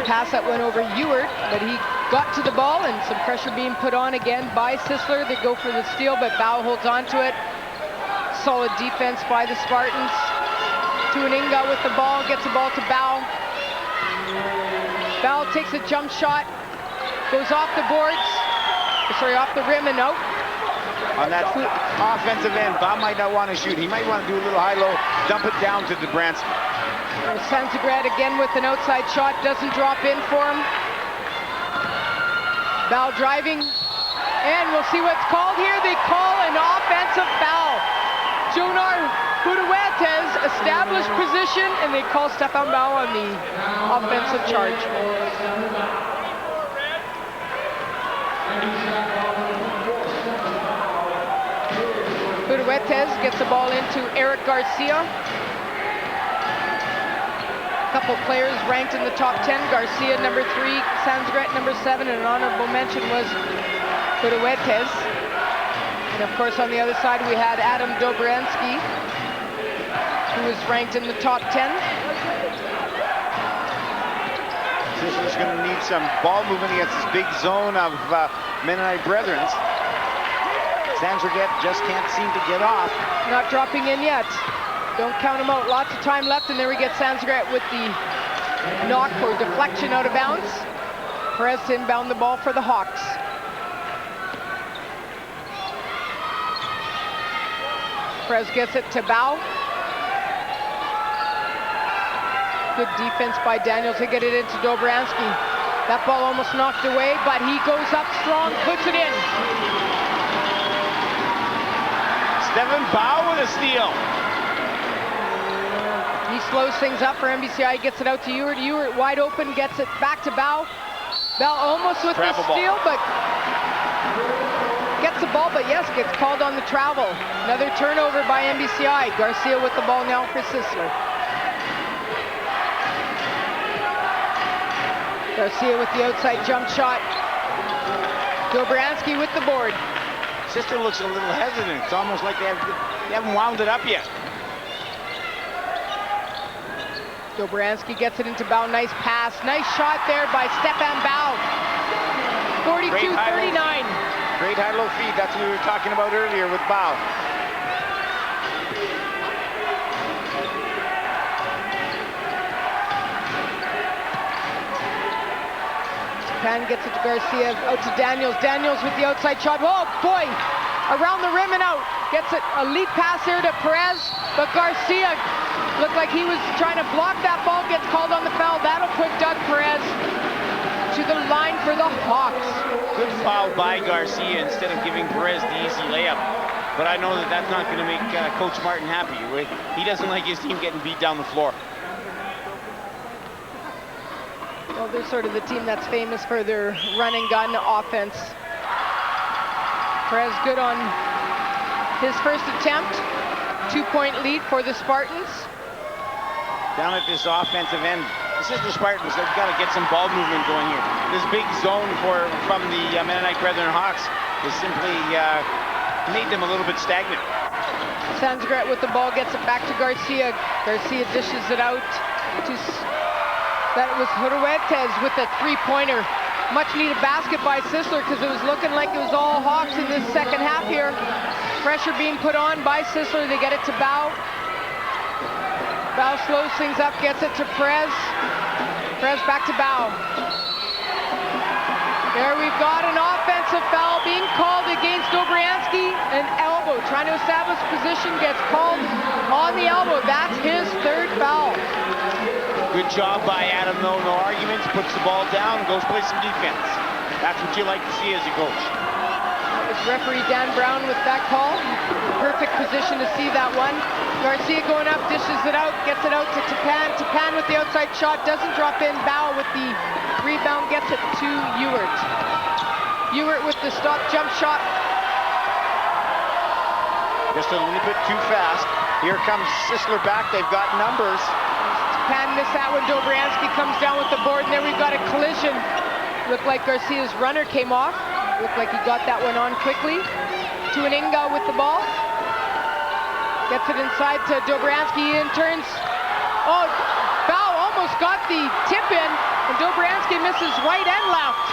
pass that went over Ewart, but he got to the ball, and some pressure being put on again by Sisler. They go for the steal, but Bow holds on to it. Solid defense by the Spartans. Tuaninga with the ball, gets the ball to Bow. Bow takes a jump shot, goes off the boards, sorry, off the rim and out. On that offensive end, Bob might not want to shoot. He might want to do a little high-low, dump it down to Dobransky. Sansagrad again with an outside shot, doesn't drop in for him. Bow driving, and we'll see what's called here. They call an offensive foul. Jonar Budawetes established position, and they call Stefan Bow on the offensive charge. Budawetes gets the ball into Eric Garcia. A couple players ranked in the top 10. Garcia, number 3, Sanskrit, number 7, and an honorable mention was Budawetes. And of course, on the other side, we had Adam Dobransky, who was ranked in the top 10. Sisler's going to need some ball movement against this big zone of Mennonite Brethren. Sanskrit just can't seem to get off. Not dropping in yet. Don't count him out. Lots of time left, and there we get Sanskrit with the knock or deflection out of bounds. Perez to inbound the ball for the Hawks. Perez gets it to Bow. Good defense by Daniels to get it into Dobransky. That ball almost knocked away, but he goes up strong, puts it in. Stefan Bow with a steal. He slows things up for MBCI, gets it out to Ewart. Ewart wide open, gets it back to Bow. Bow almost with the steal, but gets the ball, but yes, gets called on the travel. Another turnover by MBCI. Garcia with the ball now for Sisler. Garcia with the outside jump shot. Dobransky with the board. Sisler looks a little hesitant. It's almost like they haven't wound it up yet. Dobransky gets it into Bao. Nice pass. Nice shot there by Stefan Bao. 42-39. Great high-low feed. That's what we were talking about earlier with Bao. Pan gets it to Garcia, out to Daniels. Daniels with the outside shot. Oh boy, around the rim and out. Gets it, a lead pass here to Perez, but Garcia looked like he was trying to block that ball, gets called on the foul. That'll put Doug Perez to the line for the Hawks. Good foul by Garcia instead of giving Perez the easy layup. But I know that that's not going to make Coach Martin happy. He doesn't like his team getting beat down the floor. Well, they're sort of the team that's famous for their run and gun offense. Perez good on his first attempt. 2-point lead for the Spartans. Down at this offensive end, the Sisler Spartans, they've got to get some ball movement going here. This big zone from the Mennonite Brethren Hawks has simply made them a little bit stagnant. Sanzagret with the ball, gets it back to Garcia. Garcia dishes it out to... That was Huruetes with a three-pointer. Much needed basket by Sisler because it was looking like it was all Hawks in this second half here. Pressure being put on by Sisler. They get it to Bao. Bao slows things up, gets it to Perez. Perez back to Bao. There we've got an offensive foul being called against Dobransky. An elbow, trying to establish position, gets called on the elbow. That's his third foul. Good job by Adam, though. No arguments. Puts the ball down, goes play some defense. That's what you like to see as a coach. That was referee Dan Brown with that call. Perfect position to see that one. Garcia going up, dishes it out, gets it out to Tapan. Tapan with the outside shot, doesn't drop in. Bao with the rebound, gets it to Ewert. Ewert with the stop jump shot. Just a little bit too fast. Here comes Sisler back. They've got numbers. Pan missed that one. Dobransky comes down with the board, and then we've got a collision. Looked like Garcia's runner came off. Looked like he got that one on quickly. Tuaninga with the ball. Gets it inside to Dobransky and turns. Oh, Bao almost got the tip in, and Dobransky misses right and left.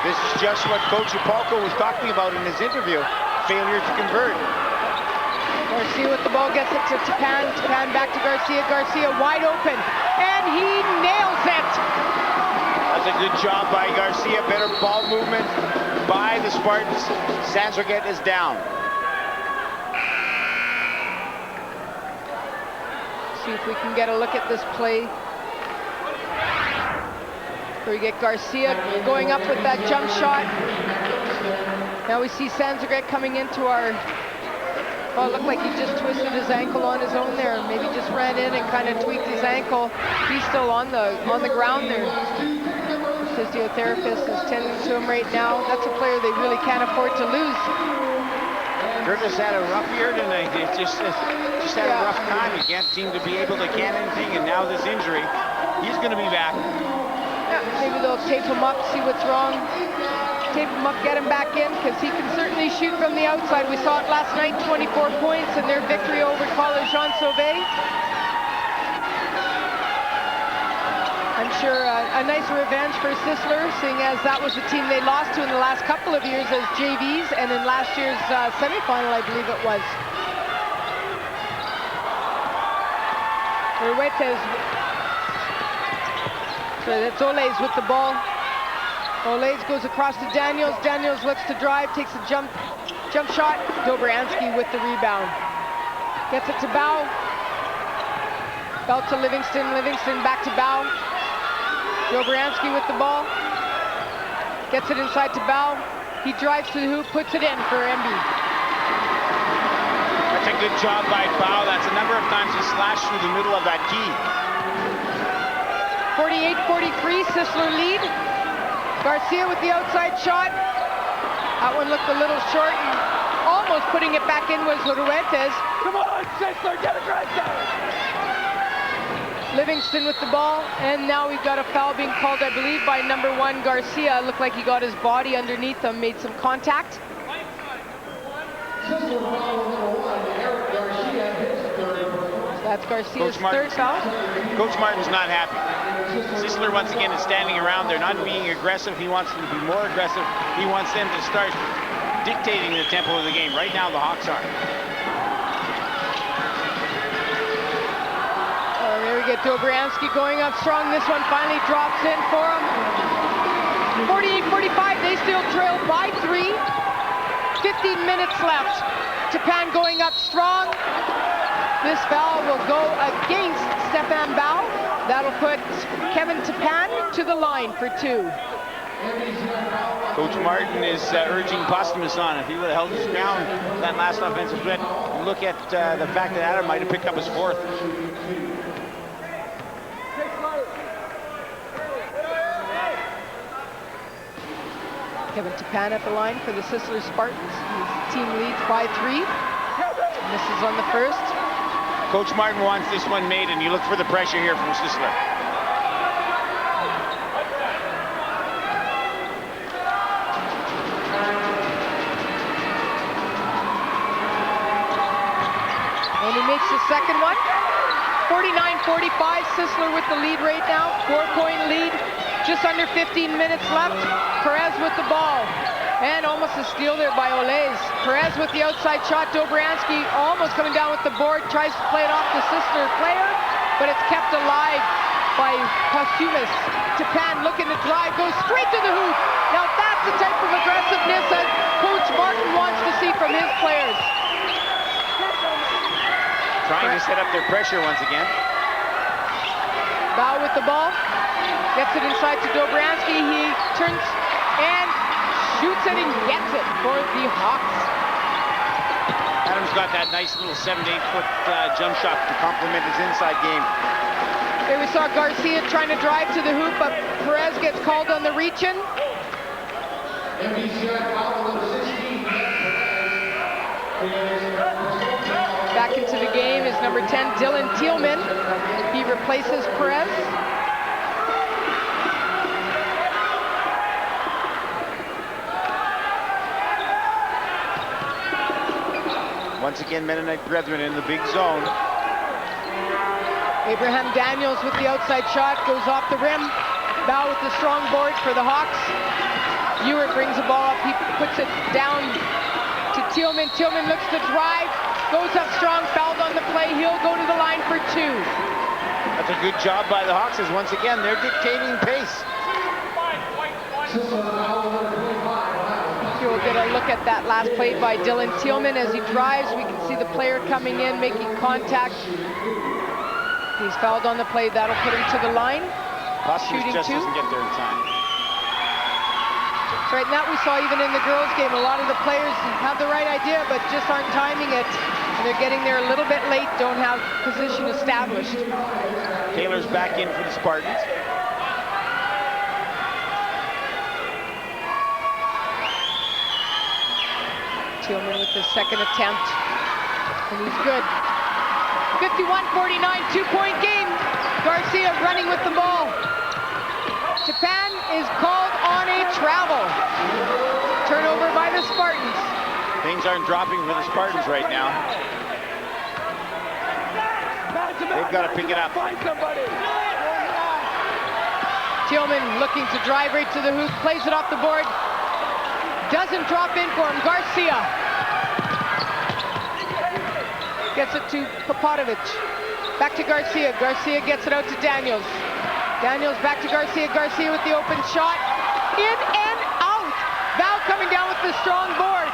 This is just what Coach Upalko was talking about in his interview. Failure to convert. Garcia with the ball, gets it to Tapan. Tapan back to Garcia. Garcia wide open, and he nails it. That's a good job by Garcia. Better ball movement by the Spartans. Sanzagret is down. See if we can get a look at this play. Where we get Garcia going up with that jump shot. Now we see Sanzagret coming into our... Oh, it looked like he just twisted his ankle on his own there. Maybe just ran in and kind of tweaked his ankle. He's still on the ground there. Physiotherapist is tending to him right now. That's a player they really can't afford to lose. Curtis had a rough year tonight. It just had a rough time. He can't seem to be able to can anything, and now this injury. He's going to be back. Yeah, maybe they'll tape him up, see what's wrong. Tape him up, get him back in, because he can certainly shoot from the outside. We saw it last night, 24 points in their victory over College Jean Sauvé. I'm sure a nice revenge for Sisler, seeing as that was the team they lost to in the last couple of years as JVs, and in last year's semifinal, I believe it was. Huruetes. So that's Olays with the ball. Olays goes across to Daniels. Daniels looks to drive, takes a jump shot. Dobransky with the rebound. Gets it to Bao. Bao to Livingston. Livingston back to Bao. Dobransky with the ball. Gets it inside to Bao. He drives to the hoop, puts it in for MB. That's a good job by Bao. That's a number of times he slashed through the middle of that key. 48-43, Sisler lead. Garcia with the outside shot. That one looked a little short, and almost putting it back in was Huruetes. Come on, Sisler, get it right there. Livingston with the ball, and now we've got a foul being called, I believe, by number 1, Garcia. Looked like he got his body underneath him, made some contact. That's Garcia's third foul. Coach Martin's not happy. Sisler once again is standing around. They're not being aggressive. He wants them to be more aggressive. He wants them to start dictating the tempo of the game. Right now, the Hawks are. There we get Dobriansky going up strong. This one finally drops in for him. 48-45, they still trail by 3. 15 minutes left. Japan going up strong. This foul will go against Stefan Bao. That'll put Kevin Tapan to the line for 2. Coach Martin is urging Posthumus on. If he would have held his ground that last offensive threat, look at the fact that Adam might have picked up his 4th. Kevin Tapan at the line for the Sisler Spartans. His team leads by 3. Misses on the first. Coach Martin wants this one made, and you look for the pressure here from Sisler. And he makes the second one. 49-45, Sisler with the lead right now. 4-point lead. Just under 15 minutes left. Perez with the ball. And almost a steal there by Olays. Perez with the outside shot. Dobriansky almost coming down with the board. Tries to play it off the Sisler player, but it's kept alive by Posthumus. Tapan looking to drive, goes straight to the hoop. Now that's the type of aggressiveness that Coach Martin wants to see from his players. Trying to set up their pressure once again. Bao with the ball. Gets it inside to Dobriansky. He turns and shoots it and gets it for the Hawks. Adam's got that nice little 7 to 8 foot jump shot to complement his inside game. There we saw Garcia trying to drive to the hoop, but Perez gets called on the reach-in. Back into the game is number 10, Dylan Thielman. He replaces Perez. Once again, Mennonite Brethren in the big zone. Abraham Daniels with the outside shot, goes off the rim. Bao with the strong board for the Hawks. Ewert brings the ball up, he puts it down to Thielman. Thielman looks to drive, goes up strong, fouled on the play. He'll go to the line for 2. That's a good job by the Hawks, as once again, they're dictating pace. We'll get a look at that last play by Dylan Thielman as he drives. We can see the player coming in, making contact. He's fouled on the play. That'll put him to the line. Shooting just 2. Doesn't get there in time. That's right, and that we saw even in the girls' game. A lot of the players have the right idea, but just aren't timing it. And they're getting there a little bit late, don't have position established. Taylor's back in for the Spartans. Thielman with the second attempt, and he's good. 51-49, 2-point game. Garcia running with the ball. Japan is called on a travel. Turnover by the Spartans. Things aren't dropping for the Spartans right now. They've got to pick it up. Thielman looking to drive right to the hoop, plays it off the board. Doesn't drop in for him. Garcia gets it to Popotovic. Back to Garcia. Garcia gets it out to Daniels. Daniels back to Garcia. Garcia with the open shot. In and out. Bao coming down with the strong board.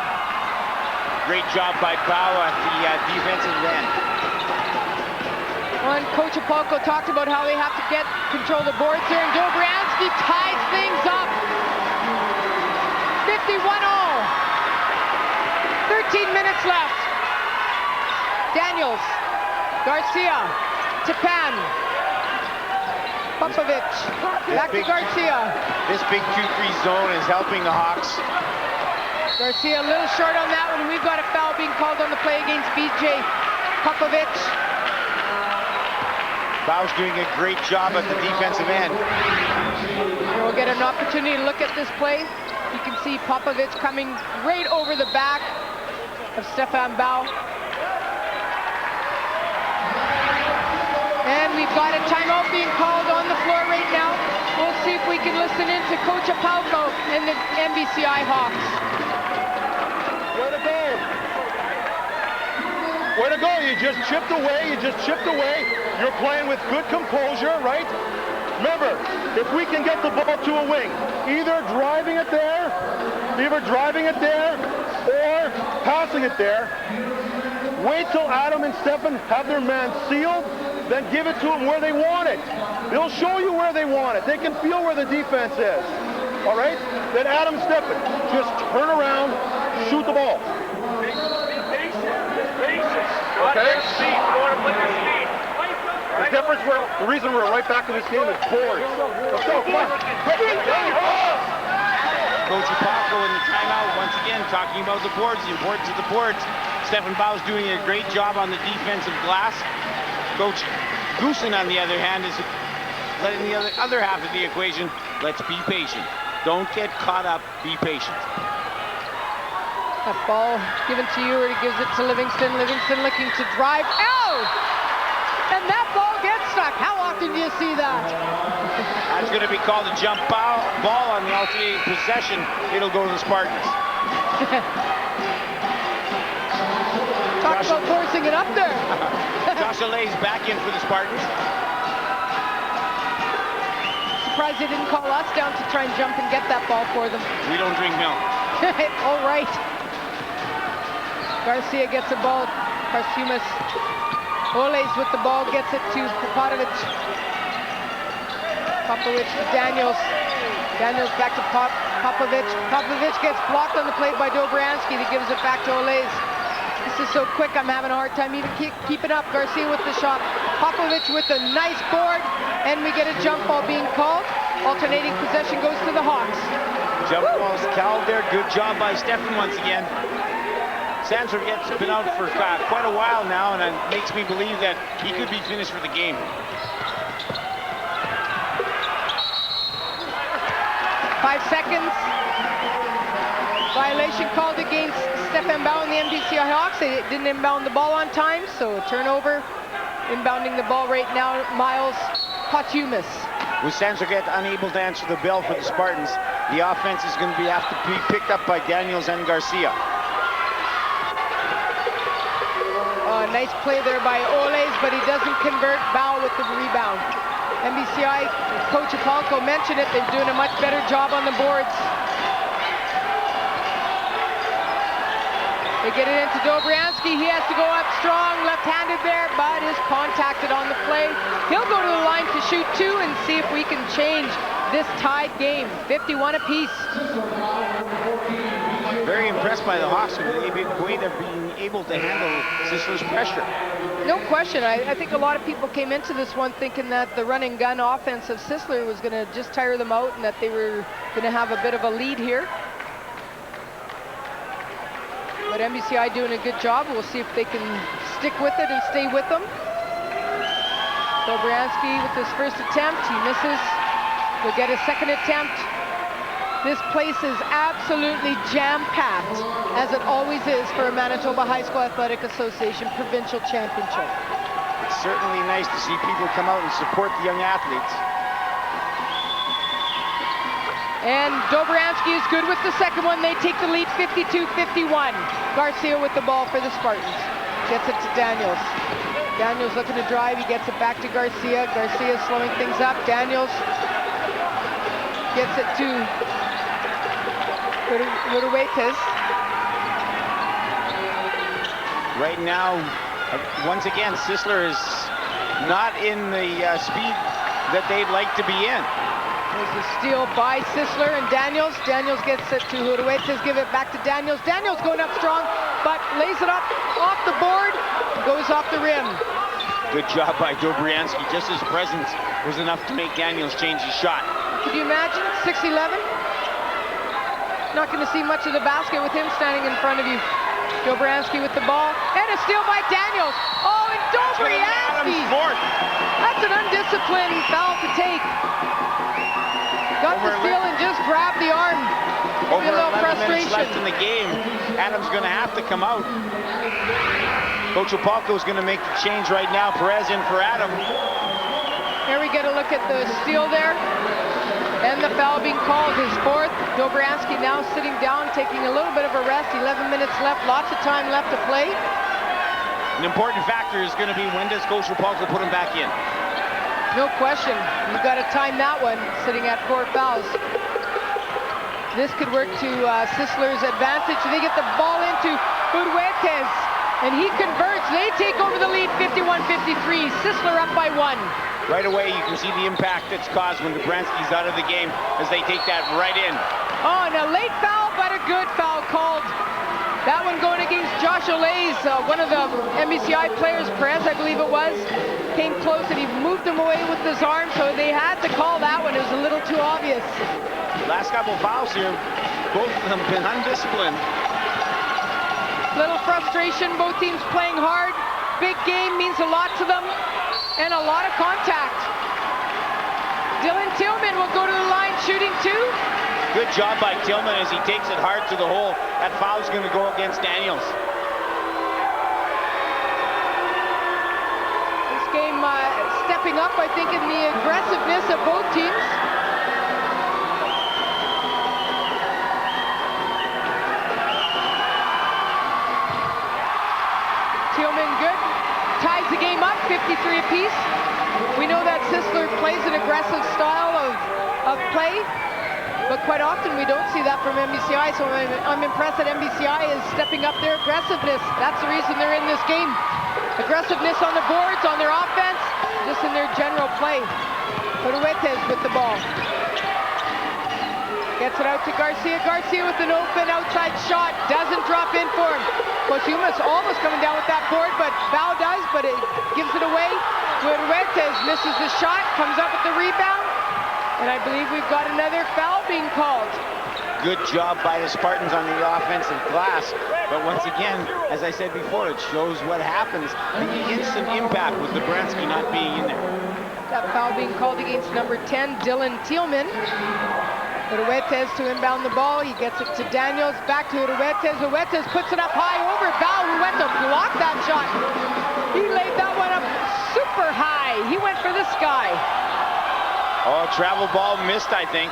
Great job by Bao at the defensive end. And Coach Apolko talked about how they have to get control of the boards there, and Dobriansky ties things up. 51-all. 13 minutes left. Daniels, Garcia, Tapan, Popovic, back to Garcia. This big 2-3 zone is helping the Hawks. Garcia a little short on that one. We've got a foul being called on the play against BJ Popovic. Bao's doing a great job at the defensive end. Here we'll get an opportunity to look at this play. You can see Popovic coming right over the back. of Stefan Bau. And we've got a timeout being called on the floor right now. We'll see if we can listen in to Coach Apalco and the MBCI Hawks. Way to go. Way to go. You just chipped away. You're playing with good composure, right? Remember, if we can get the ball to a wing, either driving it there or passing it there, wait till Adam and Stefan have their man sealed, then give it to them where they want it. They'll show you where they want it. They can feel where the defense is. All right? Then Adam and Stefan, just turn around, shoot the ball. Okay? The reason we're right back in this game is boards. Let's go, come on. Coach Apalco in the timeout, once again, talking about the boards, the importance of the boards. Stefan Bau's doing a great job on the defensive glass. Coach Goosen, on the other hand, is letting the other half of the equation, let's be patient. Don't get caught up, be patient. That ball given to you, or he gives it to Livingston. Livingston looking to drive. Ow! And that ball gets stuck. How often do you see that? That's going to be called a jump ball on the alternating possession. It'll go to the Spartans. Talk about forcing it up there. Josh Allay's back in for the Spartans. Surprised they didn't call us down to try and jump and get that ball for them. We don't drink milk. All right. Garcia gets the ball. Karsumas. Ole's with the ball, gets it to Popovic. Popovic to Daniels. Daniels back to Popovic. Popovic gets blocked on the play by Dobriansky. He gives it back to Ole's. This is so quick, I'm having a hard time even keeping up. Garcia with the shot. Popovic with a nice board. And we get a jump ball being called. Alternating possession goes to the Hawks. Jump ball's called there. Good job by Stefan once again. Sandserv's been out for quite a while now, and it makes me believe that he could be finished for the game. Five seconds. Violation called against Stefan Bau and the MBCI Hawks. They didn't inbound the ball on time, so a turnover. Inbounding the ball right now, Miles Potumas. With Sandserv unable to answer the bell for the Spartans, the offense is going to have to be picked up by Daniels and Garcia. Nice play there by Ole's, but he doesn't convert. Bau with the rebound. MBCI Coach Apalco mentioned it. They're doing a much better job on the boards. They get it into Dobriansky. He has to go up strong, left-handed there, but is contacted on the play. He'll go to the line to shoot two and see if we can change this tied game. 51 apiece. Very impressed by the Hawks with the way they're being able to handle Sisler's pressure. No question. I think a lot of people came into this one thinking that the run and gun offense of Sisler was going to just tire them out and that they were going to have a bit of a lead here. But MBCI doing a good job. We'll see if they can stick with it and stay with them. Dobriansky with his first attempt. He misses. He'll get a second attempt. This place is absolutely jam-packed, as it always is for a Manitoba High School Athletic Association Provincial Championship. It's certainly nice to see people come out and support the young athletes. And Dobriansky is good with the second one. They take the lead 52-51. Garcia with the ball for the Spartans. Gets it to Daniels. Daniels looking to drive. He gets it back to Garcia. Garcia slowing things up. Daniels gets it to Ruruetes. Right now, once again, Sisler is not in the speed that they'd like to be in. There's a steal by Sisler and Daniels. Daniels gets it to Ruruetes. Give it back to Daniels. Daniels going up strong, but lays it up off the board. Goes off the rim. Good job by Dobriansky. Just his presence was enough to make Daniels change his shot. Could you imagine? 6'11"? Not going to see much of the basket with him standing in front of you. Dobriansky with the ball. And a steal by Daniels. Oh, and Dobriansky! That's an undisciplined foul to take. Got the steal and just grabbed the arm. Over a little 11 minutes frustration. left in the game. Adam's going to have to come out. Coach Opalko is going to make the change right now. Perez in for Adam. Here we get a look at the steal there. And the foul being called, his fourth. Dobransky now sitting down, taking a little bit of a rest. 11 minutes left, lots of time left to play. An important factor is going to be when does Coach Opalko put him back in? No question. You've got to time that one, sitting at 4 fouls. This could work to Sisler's advantage. They get the ball into Uruetes, and he converts. They take over the lead, 51-53. Sisler up by 1. Right away, you can see the impact that's caused when Dobransky's out of the game as they take that right in. Oh, and a late foul, but a good foul called. That one going against Josh Olays, one of the MBCI players, Perez, I believe it was, came close and he moved him away with his arm, so they had to call that one. It was a little too obvious. Last couple fouls here, both of them been undisciplined. Little frustration, both teams playing hard. Big game means a lot to them, and a lot of contact. Dylan Tillman will go to the line shooting 2. Good job by Tillman as he takes it hard to the hole. That foul's going to go against Daniels. This game stepping up, I think, in the aggressiveness of both teams. Tillman good. Ties the game up, 53 apiece. We know that Sisler plays an aggressive style of play. But quite often we don't see that from MBCI, so I'm impressed that MBCI is stepping up their aggressiveness. That's the reason they're in this game. Aggressiveness on the boards, on their offense, just in their general play. Uruetes with the ball. Gets it out to Garcia. Garcia with an open outside shot. Doesn't drop in for him. Kosuma's almost coming down with that board, but Bao does, but it gives it away. Uruetes misses the shot, comes up with the rebound. And I believe we've got another foul being called. Good job by the Spartans on the offensive glass. But once again, as I said before, it shows what happens. The instant impact with Dobransky not being in there. That foul being called against number 10, Dylan Tillman. Uruetes to inbound the ball. He gets it to Daniels. Back to Uruetes. Uruetes puts it up high over Bao, who went to block that shot. He laid that one up super high. He went for the sky. Oh, travel ball missed, I think.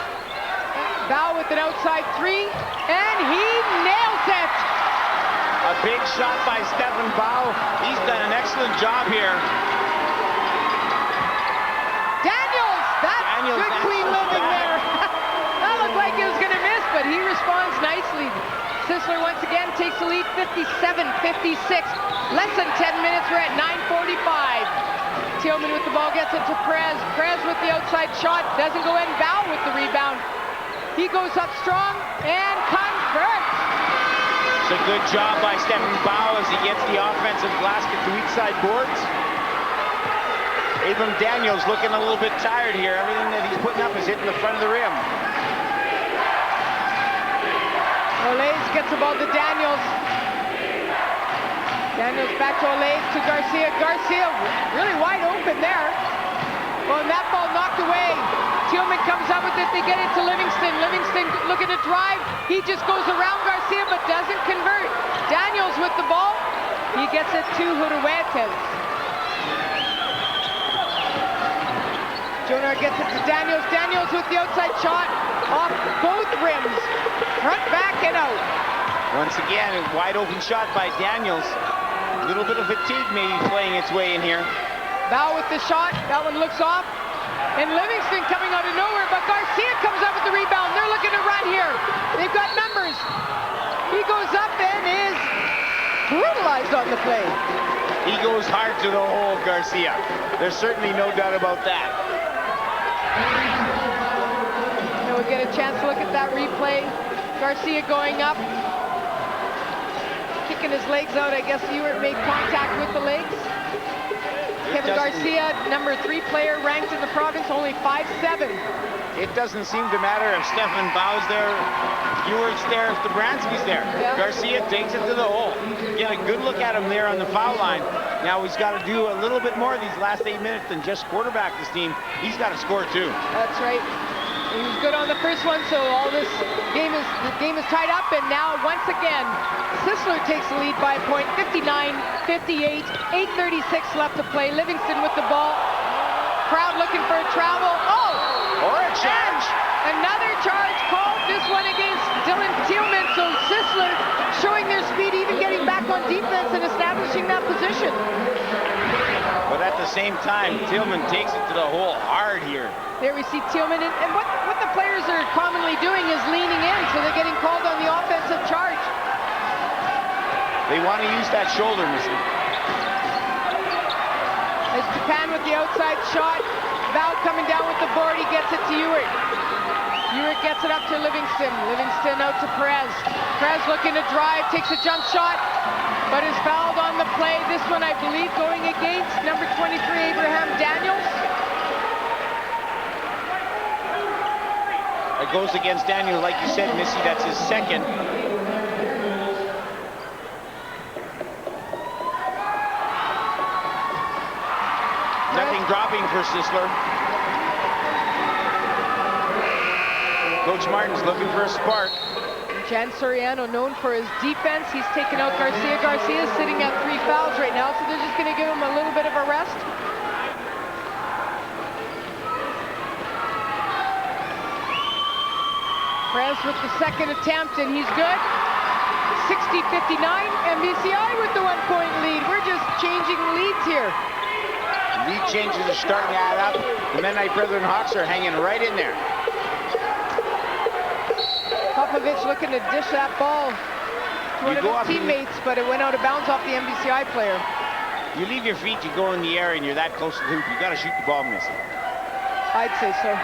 Bao with an outside 3, and he nails it. A big shot by Stefan Bao. He's done an excellent job here. Daniels, that's good clean living there. That looked like it was going to miss, but he responds nicely. Sisler once again takes the lead, 57-56. Less than 10 minutes, we're at 9:45. Tillman with the ball gets it to Perez. Perez with the outside shot, doesn't go in. Bao with the rebound. He goes up strong and converts. It's a good job by Stefan Bao as he gets the offensive glass to weak side boards. Abram Daniels looking a little bit tired here. Everything that he's putting up is hitting the front of the rim. Olays gets the ball to Daniels. Daniels back to Olays to Garcia. Garcia really wide open there. Well, and that ball knocked away. Tillman comes up with it. They get it to Livingston. Livingston looking to drive. He just goes around Garcia but doesn't convert. Daniels with the ball. He gets it to Uruetes. Jonah gets it to Daniels. Daniels with the outside shot off both rims. Front, back, and out. Once again, a wide open shot by Daniels. A little bit of fatigue maybe playing its way in here. Bao with the shot. That one looks off. And Livingston coming out of nowhere, but Garcia comes up with the rebound. They're looking to run here. They've got numbers. He goes up and is brutalized on the play. He goes hard to the hole, Garcia. There's certainly no doubt about that. And we'll get a chance to look at that replay. Garcia going up. Kicking his legs out. I guess Ewert made contact with the legs. Kevin Garcia, number 3 player ranked in the province, only 5'7". It doesn't seem to matter if Stefan Bao's there, Ewert's there, if Dobransky's there. Yeah. Garcia takes it to the hole. Get a good look at him there on the foul line. Now he's got to do a little bit more these last 8 minutes than just quarterback this team. He's got to score too. That's right. He was good on the first one, so the game is tied up, and now once again, Sisler takes the lead by a point, 59-58, 8:36 left to play. Livingston with the ball. Crowd looking for a travel. Oh! Or a charge. Another charge called, this one against Dylan Thielman, so Sisler showing their speed, even getting back on defense and establishing that position. But at the same time, Thielman takes it to the hole hard here. There we see Thielman, and what the players are commonly doing is leaning in, so they're getting called on the offensive charge. They want to use that shoulder, Missy. As Japan with the outside shot. Val coming down with the board, he gets it to Ewart. Ewart gets it up to Livingston. Livingston out to Perez. Perez looking to drive, takes a jump shot, but is fouled on the play. This one, I believe, going against number 23, Abraham Daniels. It goes against Daniel, like you said, Missy, that's his second. Nothing dropping for Sisler. Coach Martin's looking for a spark. Jan Soriano, known for his defense, he's taken out Garcia. Garcia's sitting at 3 fouls right now, so they're just going to give him a little bit of a rest. Perez with the second attempt, and he's good. 60-59, MBCI with the 1-point lead. We're just changing leads here. Lead changes are starting to add up. The Mennonite Brethren Hawks are hanging right in there. Popovich looking to dish that ball to one of his teammates, but it went out of bounds off the MBCI player. You leave your feet, you go in the air, and you're that close to the hoop. You got to shoot the ball, Missy. I'd say so.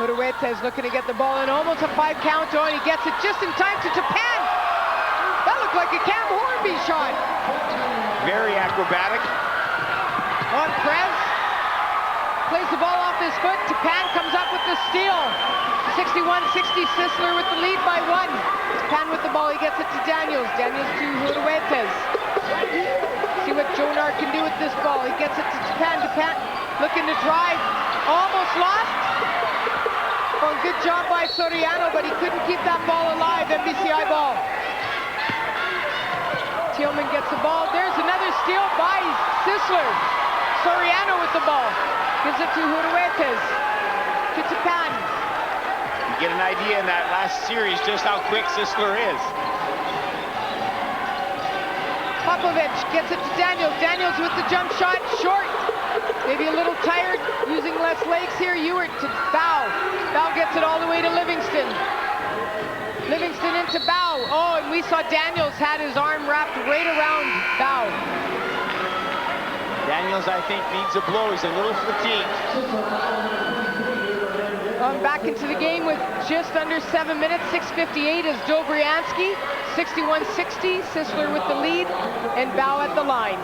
Huertas looking to get the ball in, almost a 5 count on. He gets it just in time to Japan. That looked like a Cam Hornby shot. Very acrobatic. On Perez. Plays the ball off his foot. Japan comes up with the steal. 61-60, Sisler with the lead by 1. Japan with the ball, he gets it to Daniels. Daniels to Huertas. See what Jonar can do with this ball. He gets it to Japan. Japan looking to drive. Almost lost. Well, good job by Soriano, but he couldn't keep that ball alive. MBCI ball. Thielman gets the ball. There's another steal by Sisler. Soriano with the ball. Gives it to Huertas. To Japan. You get an idea in that last series just how quick Sisler is. Popovich gets it to Daniels. Daniels with the jump shot. Short. Maybe a little tired. Using less legs here. Ewart to Bow. Bow gets it all the way to Livingston. Livingston into Bow. Oh, and we saw Daniels had his arm wrapped right around Bow. Daniels, I think, needs a blow. He's a little fatigued. Back into the game with just under 7 minutes. 6:58 is Dobriansky. 61-60. Sisler with the lead. And Bow at the line.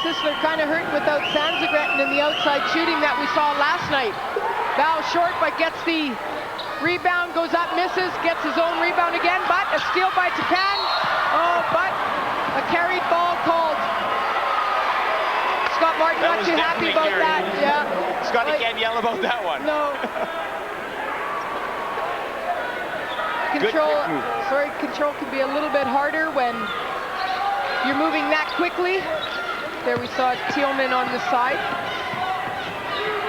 Sisler kind of hurt without Sanzagretin in the outside shooting that we saw last night. Bow short, but gets the rebound, goes up, misses, gets his own rebound again, but a steal by Japan. Oh, but a carried ball called. Scott Martin not too happy about that. Yeah. Scotty can't yell about that one. No. Control can be a little bit harder when you're moving that quickly. There we saw Thielman on the side.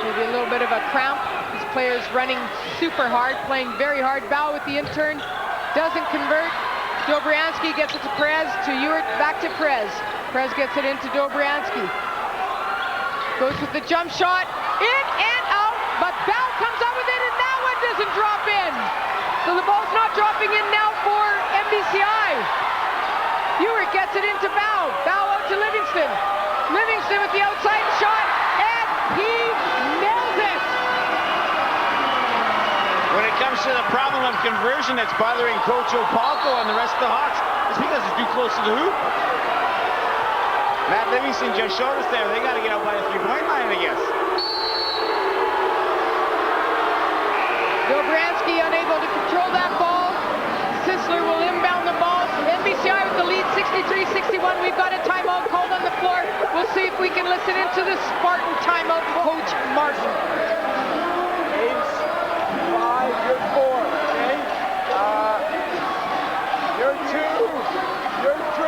Maybe a little bit of a cramp. His players running super hard, playing very hard. Bow with the intern, doesn't convert. Dobriansky gets it to Perez, to Ewart, back to Perez. Perez gets it into Dobriansky. Goes with the jump shot, in and out, but Bow comes up with it, and that one doesn't drop in. So the ball's not dropping in now for MBCI. Ewart gets it into Bow. Bow out to Livingston. Livingston with the outside shot, and he nails it. When it comes to the problem of conversion that's bothering Coach Opalco and the rest of the Hawks, it's because it's too close to the hoop. Matt Livingston just showed us there. They got to get out by the 3-point line, I guess. Dobriansky unable to control that ball. Sisler will inbound the ball. MBCI with the lead, 63-61. We've got a timeout called on the floor. We'll listen into the Spartan timeout, Coach Martin. Ames, 5, you're 4, okay? You're 2, you're 3,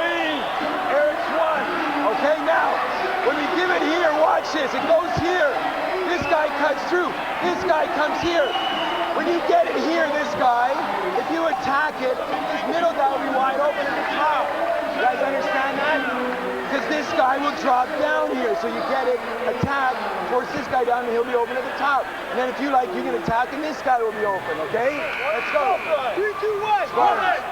Eric's 1. Okay, now, when we give it here, watch this, it goes here. This guy cuts through, this guy comes here. When you get it here, this guy, if you attack it, this middle guy will be wide open at the top. You guys understand that? Because this guy will drop down here, so you get it, attack, force this guy down, and he'll be open at the top. And then if you like, you can attack, and this guy will be open, okay? Let's go. 3, 2, 1, Spartans.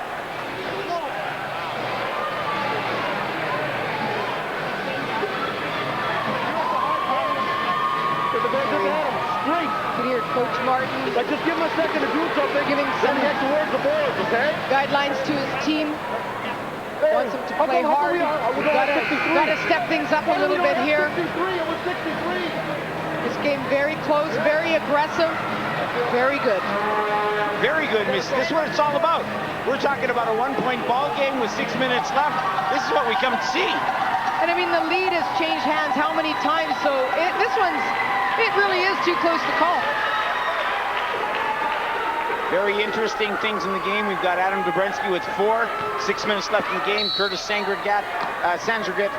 Here, Coach Martin. Like, just give him a second to do something. Giving some towards the boards, okay? guidelines to his team. Wants him to play hard. Got to step things up a little bit here. This game very close, very aggressive, very good. Very good, Miss. This is what it's all about. We're talking about a one-point ball game with 6 minutes left. This is what we come to see. And I mean, the lead has changed hands how many times? So it really is too close to call. Very interesting things in the game. We've got Adam Dobrensky with 4, 6 minutes left in the game. Curtis Sandragat,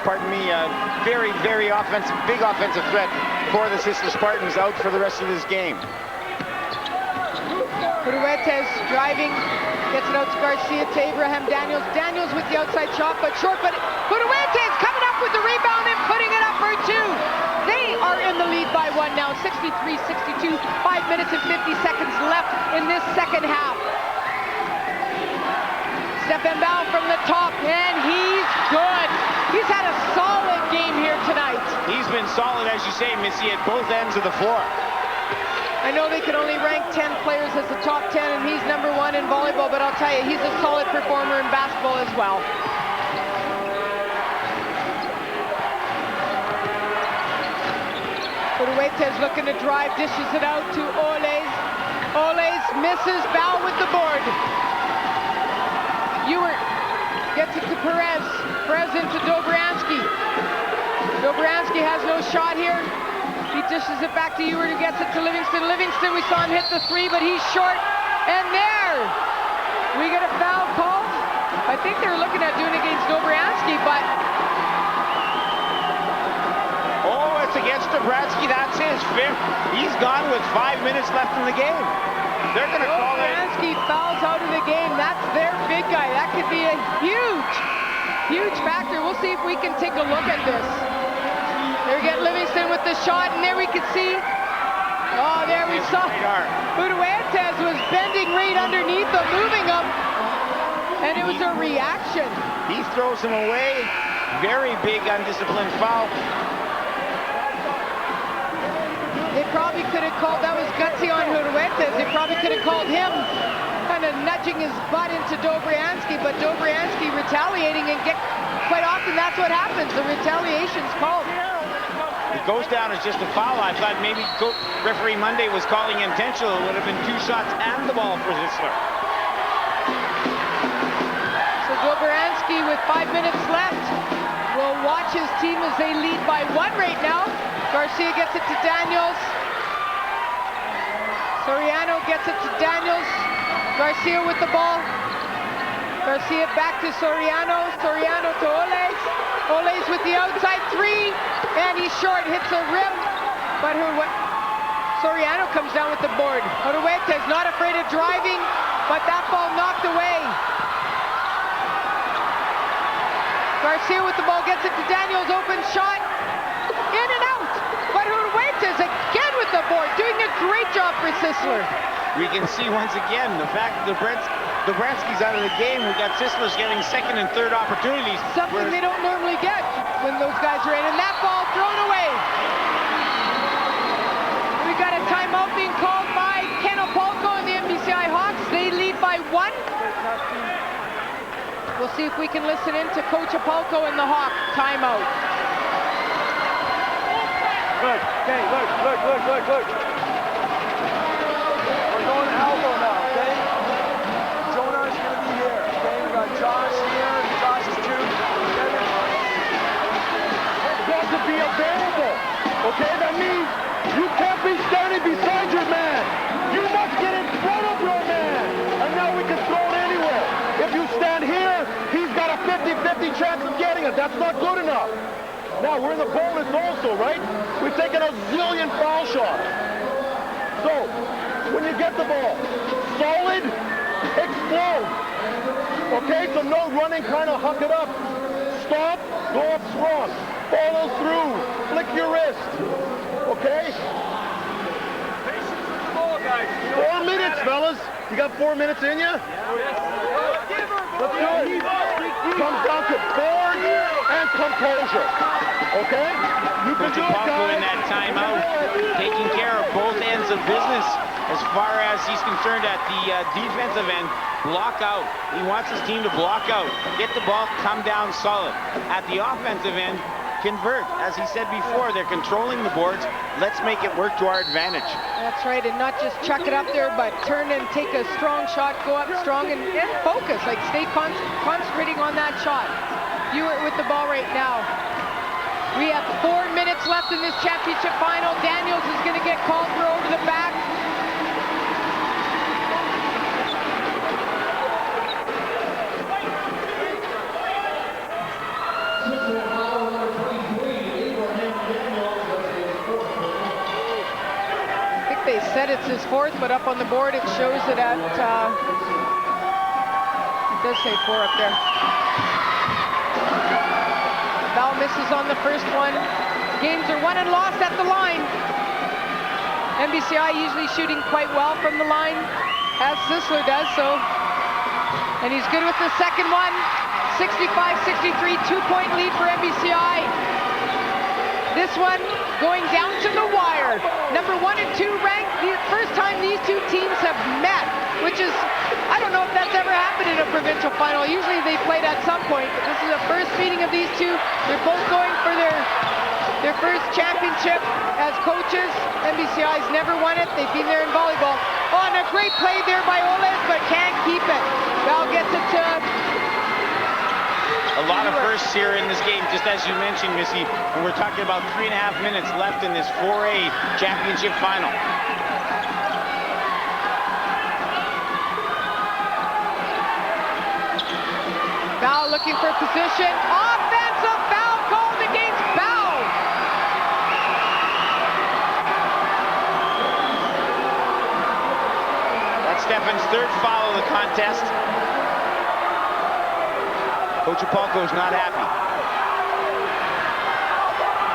pardon me, very, very offensive, big offensive threat for the Sisler Spartans, out for the rest of this game. Huruetes driving, gets it out to Garcia, to Abraham Daniels. Daniels with the outside shot, but short, but Huruetes coming up with the rebound and putting it up for 2. They are in the lead by 1 now, 63-62, 5 minutes and 50 seconds left in this second half. Stefan Bau from the top, and he's good. He's had a solid game here tonight. He's been solid, as you say, Missy, at both ends of the floor. I know they can only rank 10 players as the top 10, and he's number 1 in volleyball, but I'll tell you, he's a solid performer in basketball as well. Huruetes looking to drive, dishes it out to Oles. Oles misses, Bau with the board. Ewert gets it to Perez. Perez into Dobriansky. Dobriansky has no shot here. He dishes it back to Ewert, who gets it to Livingston. Livingston, we saw him hit the 3, but he's short. And there, we get a foul called. I think they were looking at doing it against Dobriansky, but against Dobransky, that's his 5th. He's gone with 5 minutes left in the game. They're going to call it. Dobransky fouls out of the game. That's their big guy. That could be a huge factor. We'll see if we can take a look at this. There we get Livingston with the shot, and there we can see. Oh, there we saw. Huruetes was bending right underneath him, moving him, and it was a reaction. He throws him away. Very big undisciplined foul. They probably could have called, that was gutsy on Huruetes. They probably could have called him kind of nudging his butt into Dobriansky, but Dobriansky retaliating, and quite often that's what happens. The retaliation's called. It goes down as just a foul. I thought maybe referee Monday was calling intentional. It would have been 2 shots and the ball for Sisler. So Dobriansky with 5 minutes left will watch his team as they lead by 1 right now. Garcia gets it to Daniels. Soriano gets it to Daniels. Garcia with the ball. Garcia back to Soriano. Soriano to Oles. Oles with the outside 3. And he's short, hits a rim. But Soriano comes down with the board. Huruetes not afraid of driving, but that ball knocked away. Garcia with the ball, gets it to Daniels, open shot. In and out. But Huruetes again with the board, doing a great job for Sisler. We can see once again the fact that Dobransky's out of the game. We got Sisler's getting 2nd and 3rd opportunities. Something they don't normally get when those guys are in. And that ball thrown away. We got a timeout being called by Ken Opalco and the MBCI Hawks. They lead by 1. We'll see if we can listen in to Coach Opalco and the Hawk timeout. Look, okay, look. We're going to elbow now, okay? Jonah's going to be here, okay? We got Josh here, Josh is 2. The ball to be available. Okay, that means you can't be standing beside your man. You must get in front of your man. And now we can throw it anywhere. If you stand here, he's got a 50-50 chance of getting it. That's not good enough. Now, we're in the bonus also, right? We've taken a zillion foul shots. So, when you get the ball, solid, explode. Okay, so no running, kind of huck it up. Stop, go up strong. Follow through, flick your wrist. Okay? 4 minutes, fellas. You got 4 minutes in you? Let's do it. Comes down to board and composure. Okay? You can do it, guys. In that timeout, taking care of both ends of business as far as he's concerned at the defensive end. Block out. He wants his team to block out. Get the ball, come down solid. At the offensive end, convert. As he said before, they're controlling the boards. Let's make it work to our advantage. That's right, and not just chuck it up there, but turn and take a strong shot, go up strong and focus, like stay concentrating on that shot. You are with the ball right now. We have 4 minutes left in this championship final. Daniels is going to get called for over the back. They said it's his fourth, but up on the board it shows it at, it does say 4 up there. Bell misses on the first one. Games are won and lost at the line. MBCI usually shooting quite well from the line, as Sisler does, so. And he's good with the second one. 65-63, 2-point lead for MBCI. This one going down to the wire. Number 1 and 2 ranked. The first time these two teams have met, which is, I don't know if that's ever happened in a provincial final. Usually they played at some point, but this is the first meeting of these two. They're both going for their first championship as coaches. MBCI's never won it. They've been there in volleyball. Oh, and a great play there by Oles, but can't keep it. Val gets it to a lot of firsts here in this game, just as you mentioned, Missy, and we're talking about 3.5 minutes left in this 4A championship final. Val looking for position. Offensive foul called against Val. That's Stefan's third foul of the contest. Coach Apolko's not happy.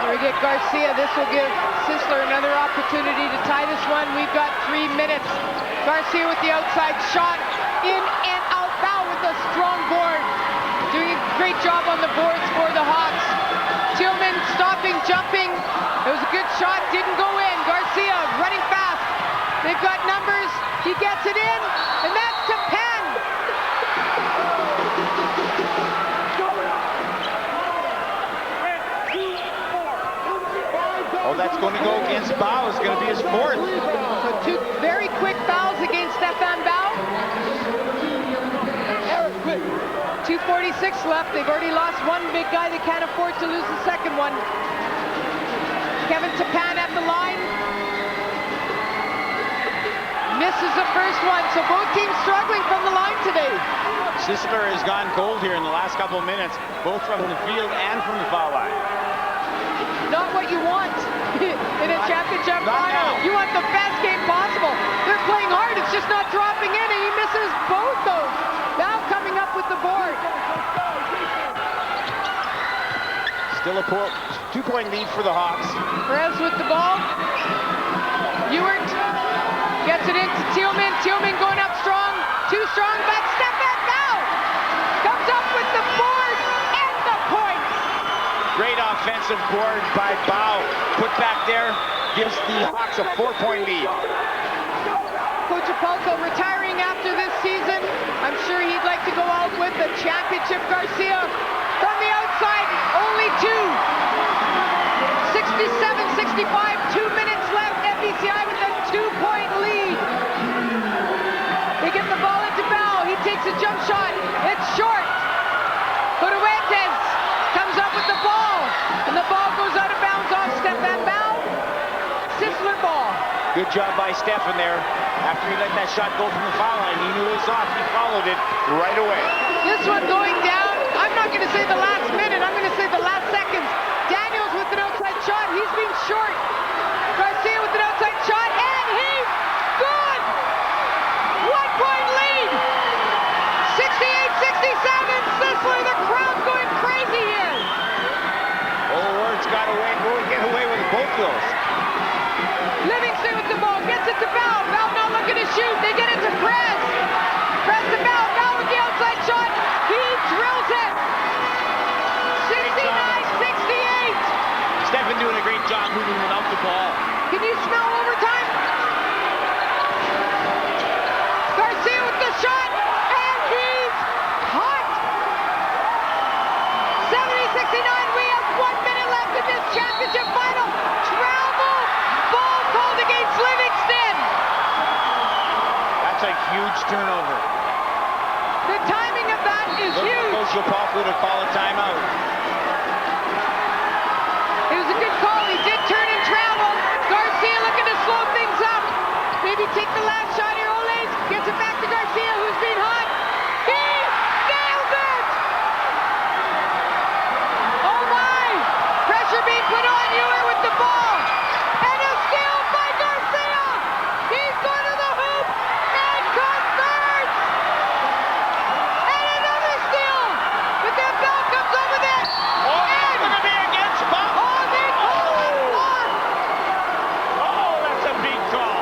There we get Garcia. This will give Sisler another opportunity to tie this one. We've got 3 minutes. Garcia with the outside shot. In and out. Val with a strong board. Doing a great job on the boards for the Hawks. Tillman stopping, jumping. It was a good shot. Didn't go in. Garcia running fast. They've got numbers. He gets it in. And that's to Penn. Oh, that's going to go against Bao. It's going to be his fourth. So 2 very quick fouls against Stefan Bao. 2:46 left. They've already lost one big guy. They can't afford to lose the second one. Kevin Tapan at the line. Misses the first one. So both teams struggling from the line today. Sisler has gone cold here in the last couple of minutes, both from the field and from the foul line. Not what you want in a championship final. You want the best game possible. They're playing hard. It's just not dropping in, and he misses both those. Now coming up with the board. Still a 2-point lead for the Hawks. Perez with the ball. Ewart gets it into Tillman. Tillman going up strong. Too strong, but Stefan Bao comes up with the board and the point. Great offensive board by Bao. Put back there, gives the Hawks a 4-point lead. Coach Apolko retiring after this season. I'm sure he'd like to go out with the championship. Garcia from the outside, only 2. 67-65, 2 minutes left. MBCI with a 2-point lead. They get the ball into Bao. He takes a jump shot. It's short. Fuentes comes up with the ball. And the ball goes out of bounds off Stefan Bao. Good job by Stefan there. After he let that shot go from the foul line, he knew it was off. He followed it right away. This one going down, I'm not going to say the last minute, I'm going to say the last seconds. Daniels with an outside shot, he's been short. Garcia with an outside shot, and he's good! 1 point lead! 68-67, Sisler, the crowd's going crazy here. Oh, Ward's got away, get away with both those. Livingston with the ball, gets it to Bell. Bell not looking to shoot, they get it to Prez. Prez to Bell, Bell with the outside shot, he drills it. 69-68. Stefan doing a great job moving without the ball. Can you smell overtime? Garcia with the shot, and he's hot. 70-69, we have 1 minute left in this championship final. Travel ball called against Livingston. That's a huge turnover. The timing of that is huge. Coach Yopalko to call a timeout. It was a good call. He did turn and travel. Garcia looking to slow things up. Maybe take the last shot here. Olays gets it back to Garcia, who's been hot. He nailed it! Oh my! Pressure being put on Ewer with the ball. And a steal by Garcia! He's going to the hoop and converts! And another steal! But then Bell comes up with it! Oh, it's going to be against Buck! Oh, they call it block! Oh, that's a big call.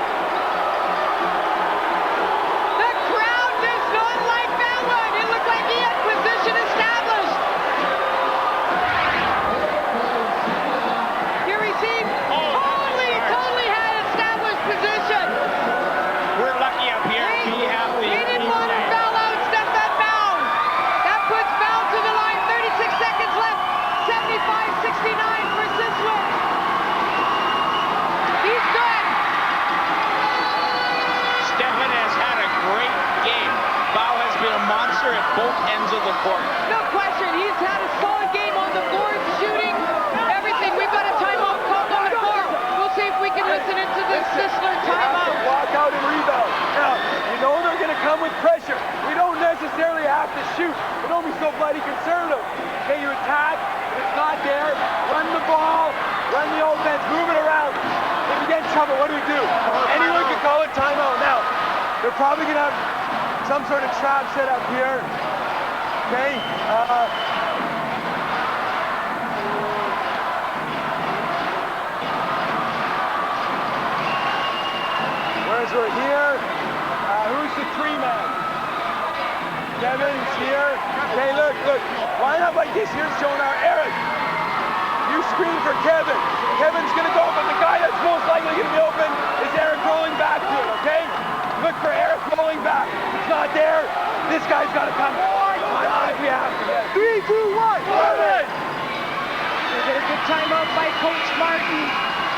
The crowd does not like that one. It looked like he had position established. Here we see totally had established position. We're lucky up here. We have the He didn't want to foul out Stefan Bell. That puts Bell to the line. 36 seconds left. 75-69 for Sisler. He's good. Stefan has had a great game. Bao has been a monster at both ends of the court. No question. He's had a solid game on the board, shooting, everything. We've got a timeout called on the court. We'll see if we can listen into this Sisler timeout. Walk out and rebound. Now, you know they're going to come with pressure. We don't necessarily have to shoot, but don't be so bloody conservative. Okay, you attack. If it's not there, run the ball, run the offense, move it around. If you get in trouble, what do we do? Anyone can call it timeout. Now, they're probably going to have some sort of trap set up here. Okay? Whereas we're here, who's the 3-man? Kevin's here. Okay, look. Line up like this. Here's showing our Eric. You screen for Kevin. Kevin's going to go, but the guy that's most likely going to be open is Eric rolling back to it, okay? Look for Eric rolling back. It's not there. This guy's got to come. If we have to. 3, 2, 1. We get a good timeout by Coach Martin.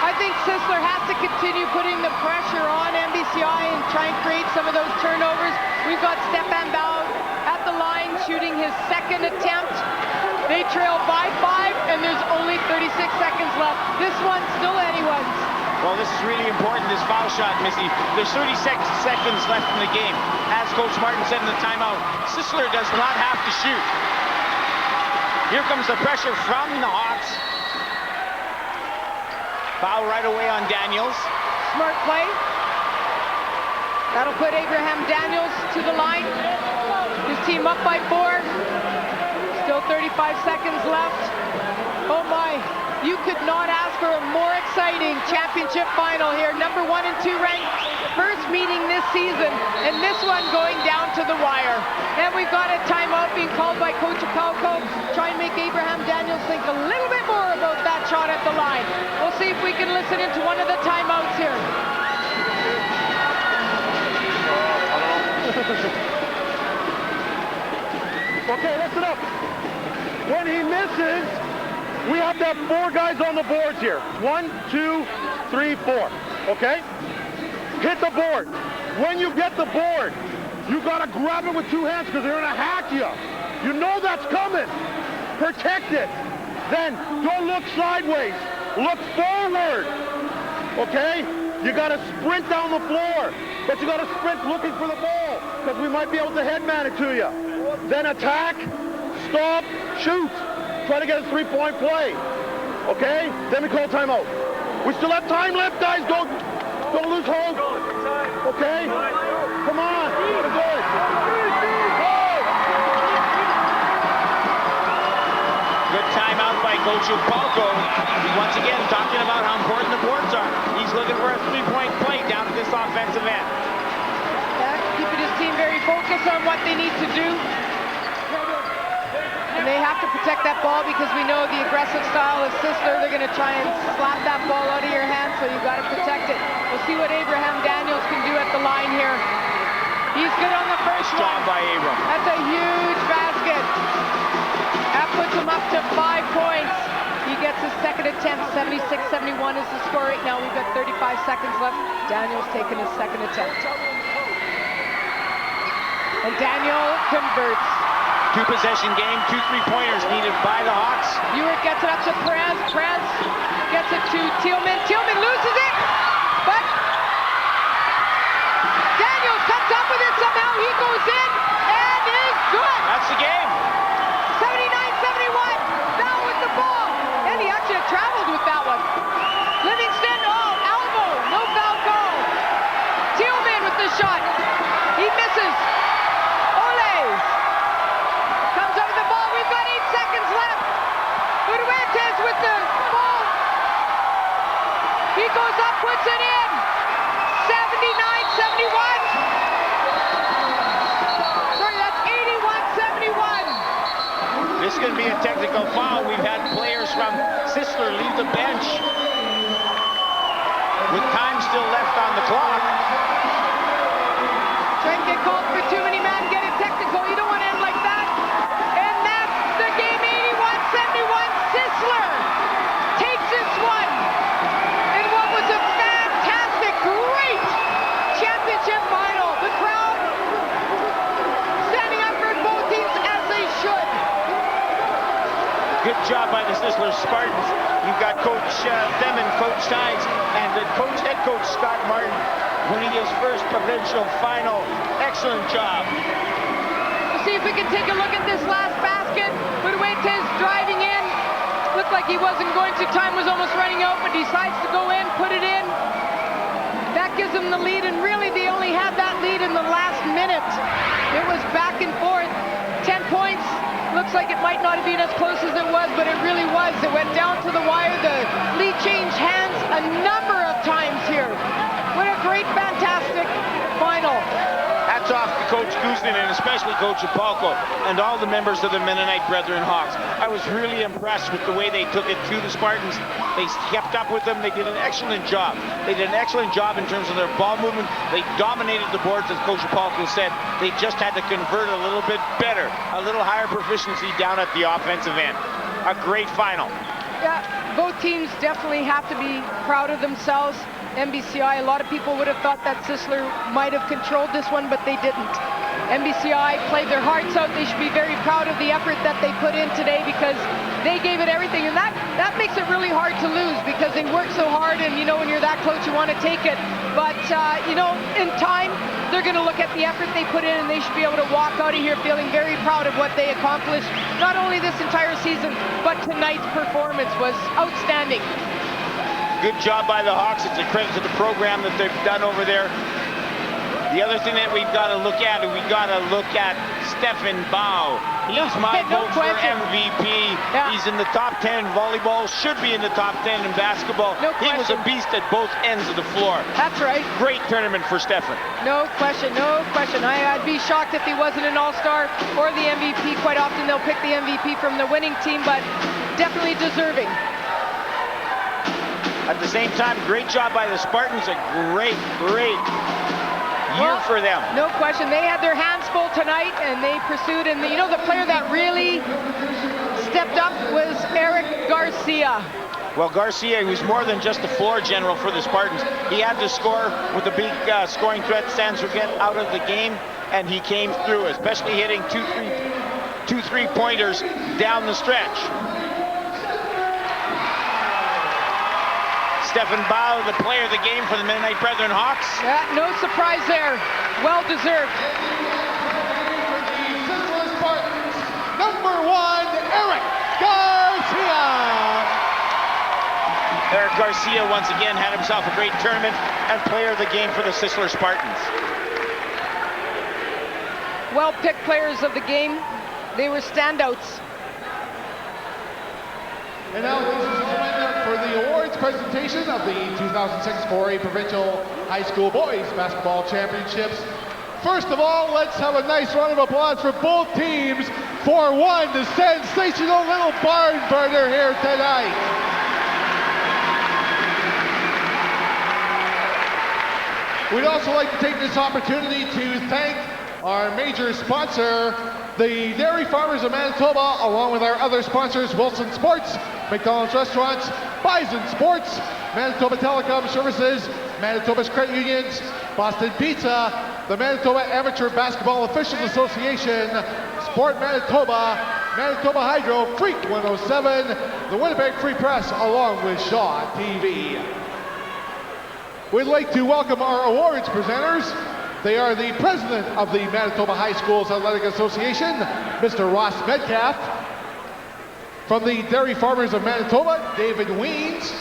I think Sisler has to continue putting the pressure on MBCI and try and create some of those turnovers. We've got Stefan Bell at the line shooting his second attempt. They trail by 5, and there's only 36 seconds left. This one's still anyone's. Well, this is really important, this foul shot, Missy. There's 36 seconds left in the game. As Coach Martin said in the timeout, Sisler does not have to shoot. Here comes the pressure from the Hawks. Foul right away on Daniels. Smart play. That'll put Abraham Daniels to the line. His team up by 4. Still 35 seconds left. Oh my, you could not ask for a more exciting championship final here. Number 1 and 2 ranked, first meeting this season, and this one going down to the wire. And we've got a timeout being called by Coach Yopalko. Try and make Abraham Daniels think a little bit more about that shot at the line. We'll see if we can listen into one of the timeouts here. Okay, listen up. When he misses, we have to have 4 guys on the boards here. 1, 2, 3, 4. Okay? Hit the board. When you get the board, you gotta grab it with 2 hands because they're gonna hack you. You know that's coming. Protect it. Then don't look sideways. Look forward. Okay? You got to sprint down the floor, but you got to sprint looking for the ball because we might be able to headman it to you. Then attack, stop, shoot. Try to get a three-point play. Okay? Then we call timeout. We still have time left, guys. Don't lose hope. Okay? Come on. We're good. Good timeout by Coach Upalko. Once again, talking about how important the boards are. He's looking for a three-point play down at this offensive end. Yeah, keeping his team very focused on what they need to do. And they have to protect that ball because we know the aggressive style of Sisler. They're going to try and slap that ball out of your hand, so you've got to protect it. We'll see what Abraham Daniels can do at the line here. He's good on the first one. Nice job by Abram. That's a huge basket. That puts him up to 5 points. He gets his second attempt. 76-71 is the score right now. We've got 35 seconds left. Daniel's taking his second attempt. And Daniel converts. Two-possession game, 2 3-pointers needed by the Hawks. Ewert gets it up to Perez. Perez gets it to Thielman. Thielman loses it, but Daniels comes up with it somehow. He goes in and is good. That's the game. 79-71. Foul with the ball. And he actually traveled with that one. Livingston, elbow. No foul call. Thielman with the shot. He misses. Ole comes up with the ball. We've got 8 seconds left. Uruentes with the ball. He goes up, puts it in. 79-71. Sorry, that's 81-71. This is going to be a technical foul. We've had players from Sisler leave the bench with time still left on the clock. Try and get called for too many men, get it technical. You don't want to end like that. And that's the game, 81-71. Sisler takes this one in what was a fantastic, great championship final. The crowd standing up for both teams as they should. Good job by the Sisler Spartans. You've got Coach them and Coach Tynes and head coach Scott Martin winning his first provincial final. Excellent job. We'll see if we can take a look at this last basket. Uruentes driving in. Looked like he wasn't going to. Time was almost running out, but decides to go in, put it in. That gives them the lead, and really they only had that lead in the last minute. It was back and forth. 10 points. Looks like it might not have been as close as it was, but it really was. It went down to the wire. The lead changed hands a number of times here. What a great, fantastic final. Hats off to Coach Guzman and especially Coach Upalko and all the members of the Mennonite Brethren Hawks. I was really impressed with the way they took it to the Spartans. They kept up with them. They did an excellent job. They did an excellent job in terms of their ball movement. They dominated the boards, as Coach Upalko said. They just had to convert a little bit better, a little higher proficiency down at the offensive end. A great final. Yeah, both teams definitely have to be proud of themselves. MBCI, a lot of people would have thought that Sisler might have controlled this one, but they didn't. MBCI played their hearts out. They should be very proud of the effort that they put in today because they gave it everything, and that makes it really hard to lose because they work so hard, and you know when you're that close you want to take it, but you know, in time they're going to look at the effort they put in, and they should be able to walk out of here feeling very proud of what they accomplished, not only this entire season, but tonight's performance was outstanding. Good job by the Hawks. It's a credit to the program that they've done over there. The other thing that we've got to look at, Stefan Bau. He's my vote for MVP. Yeah. He's in the top 10 in volleyball, should be in the top 10 in basketball. No he was a beast at both ends of the floor. That's right. Great tournament for Stefan. No question, no question. I'd be shocked if he wasn't an all-star or the MVP. Quite often they'll pick the MVP from the winning team, but definitely deserving. At the same time, great job by the Spartans. A great year for them. No question. They had their hands full tonight, and they pursued. And you know, the player that really stepped up was Eric Garcia. Well, Garcia, who's more than just a floor general for the Spartans, he had to score with a big scoring threat. Sans get out of the game, and he came through, especially hitting two three-pointers down the stretch. Stefan Bau, the player of the game for the Mennonite Brethren Hawks. Yeah, no surprise there. Well deserved. Sisler Spartans, number 1, Eric Garcia. Eric Garcia once again had himself a great tournament and player of the game for the Sisler Spartans. Well-picked players of the game. They were standouts. And now, ladies and gentlemen, for the awards presentation of the 2006 4A Provincial High School Boys Basketball Championships. First of all, let's have a nice round of applause for both teams for one sensational little barn burner here tonight. We'd also like to take this opportunity to thank our major sponsor, the Dairy Farmers of Manitoba, along with our other sponsors, Wilson Sports, McDonald's Restaurants, Bison Sports, Manitoba Telecom Services, Manitoba's Credit Unions, Boston Pizza, the Manitoba Amateur Basketball Officials Association, Sport Manitoba, Manitoba Hydro, Freak 107, the Winnipeg Free Press, along with Shaw TV. We'd like to welcome our awards presenters. They are the president of the Manitoba High Schools Athletic Association, Mr. Ross Metcalf. From the Dairy Farmers of Manitoba, David Weens.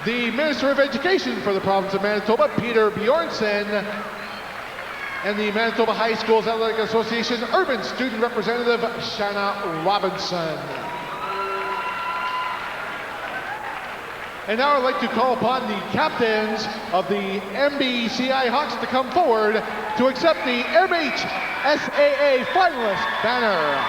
The Minister of Education for the province of Manitoba, Peter Bjornson. And the Manitoba High Schools Athletic Association Urban Student Representative, Shanna Robinson. And now I'd like to call upon the captains of the MBCI Hawks to come forward to accept the MHSAA finalist banner.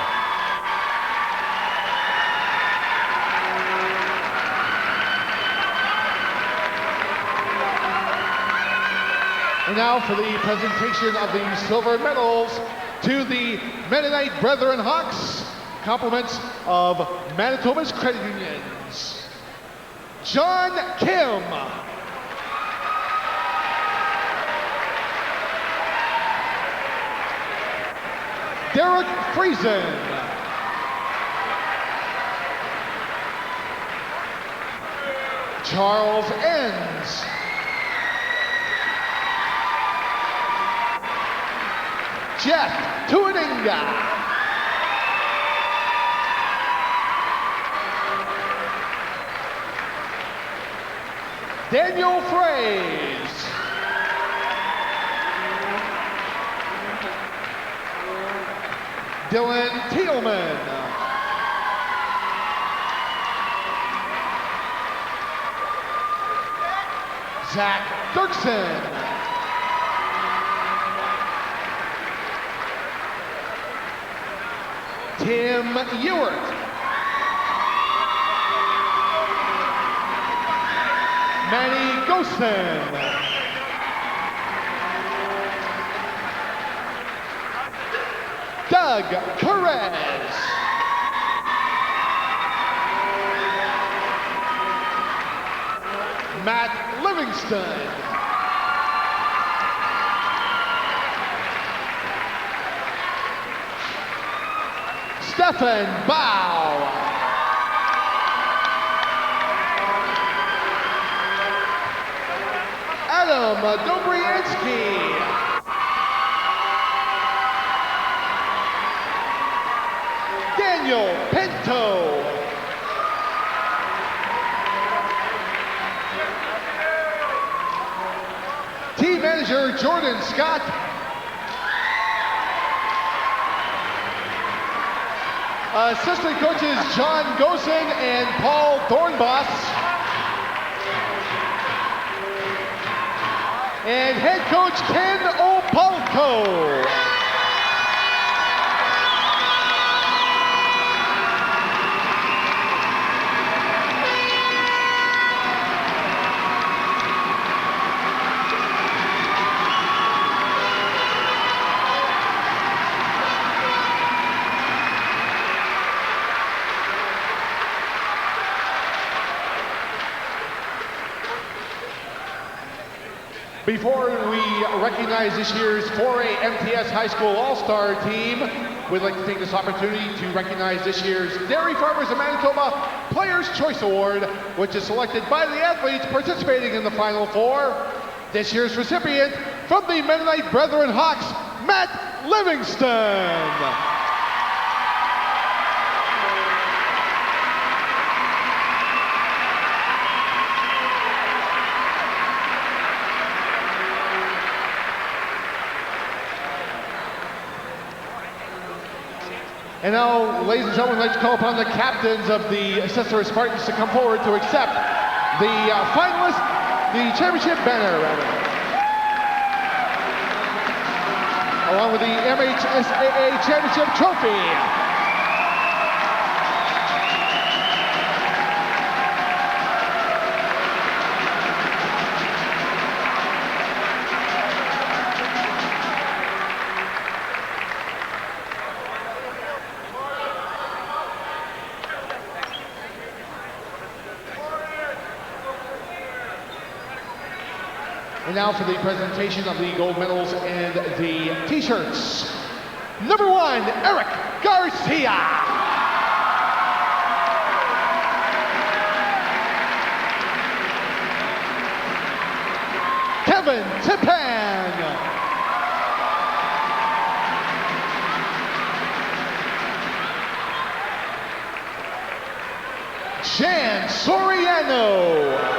And now for the presentation of the silver medals to the Mennonite Brethren Hawks, compliments of Manitoba's credit unions. John Kim. Derek Friesen. Charles Enns. Jeff Tuaninga. Daniel Fraze. Dylan Teelman. Zach Dirksen. Tim Ewert. Manny Gosen. Doug Perez. Matt Livingston. Stefan Bau. Adam Dobriansky. Daniel Pinto. Team manager Jordan Scott. Assistant coaches John Gosen and Paul Thornboss. And head coach Ken Opalko. Before we recognize this year's 4A MTS High School All-Star team, we'd like to take this opportunity to recognize this year's Dairy Farmers of Manitoba Players' Choice Award, which is selected by the athletes participating in the Final Four. This year's recipient from the Mennonite Brethren Hawks, Matt Livingston. And now, ladies and gentlemen, I'd like to call upon the captains of the Sisler Spartans to come forward to accept the finalists, the championship banner, rather. Along with the MHSAA championship trophy. And now for the presentation of the gold medals and the t-shirts. Number 1, Eric Garcia. Kevin Tipan. Jan Soriano.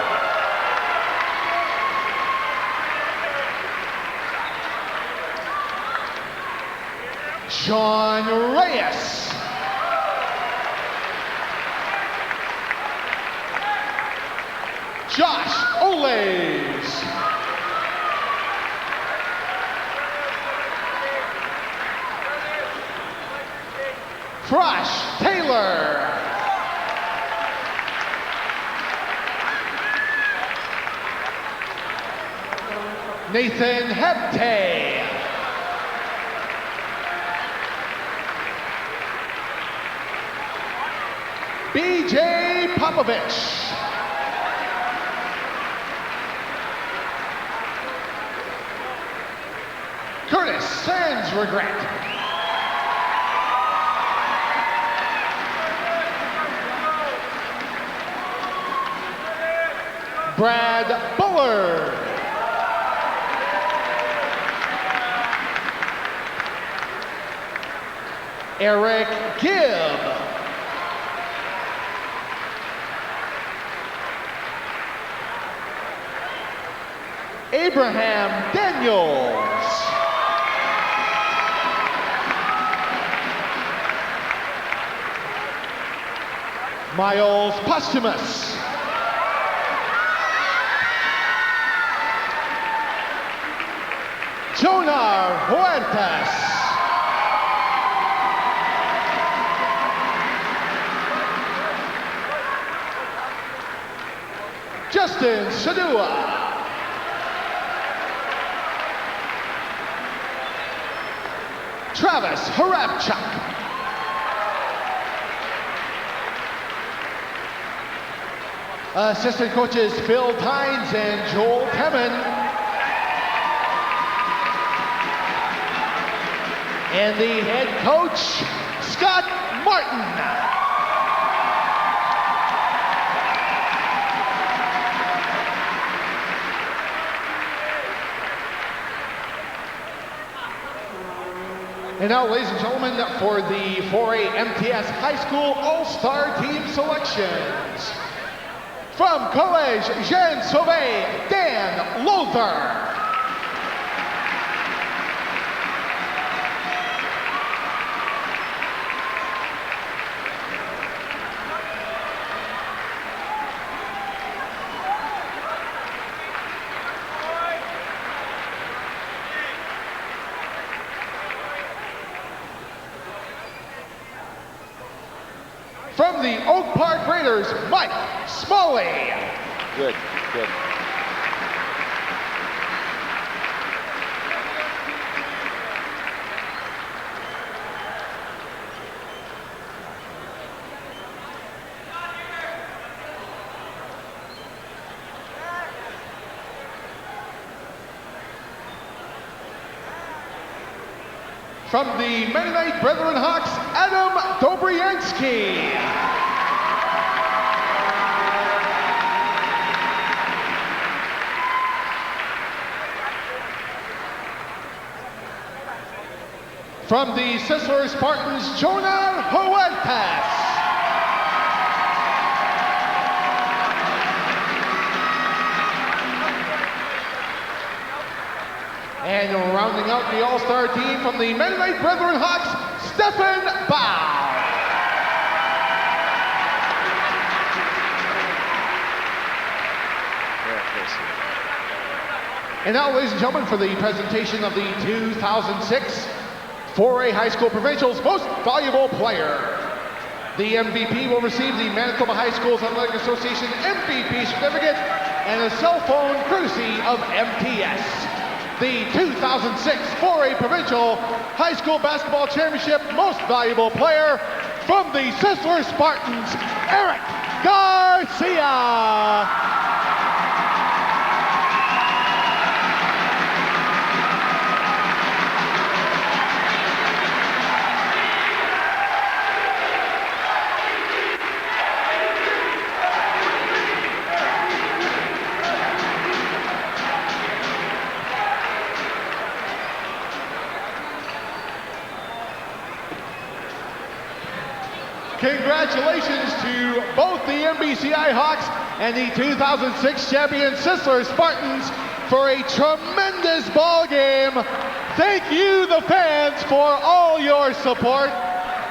John Reyes. Josh Olays. Frosh Taylor. Nathan Hepte. BJ Popovich. Curtis Sands Regret. Brad Bullard. Eric Gibb. Abraham Daniels. Miles Posthumous. Jonar Huertas. Justin Sadua. Travis Harapchuk. Assistant coaches Phil Tynes and Joel Temin. And the head coach, Scott Martin. And now, ladies and gentlemen, for the 4A MTS High School All-Star Team Selections. From College Jean Sauvé, Dan Lothar. From the Oak Park Raiders, Mike Smalley. Good, good. from the Mennonite Brethren Hawks, Adam Dobriansky. From the Sisler Spartans, Jonah Huertas. And rounding out the all-star team from the Mennonite Brethren Hawks, Stephen Bow. And now, ladies and gentlemen, for the presentation of the 2006 4A High School Provincial's Most Valuable Player. The MVP will receive the Manitoba High Schools Athletic Association MVP certificate and a cell phone courtesy of MTS. The 2006 4A Provincial High School Basketball Championship Most Valuable Player from the Sisler Spartans, Eric Garcia. Congratulations to both the MBCI Hawks and the 2006 champion Sisler Spartans for a tremendous ball game. Thank you, the fans, for all your support,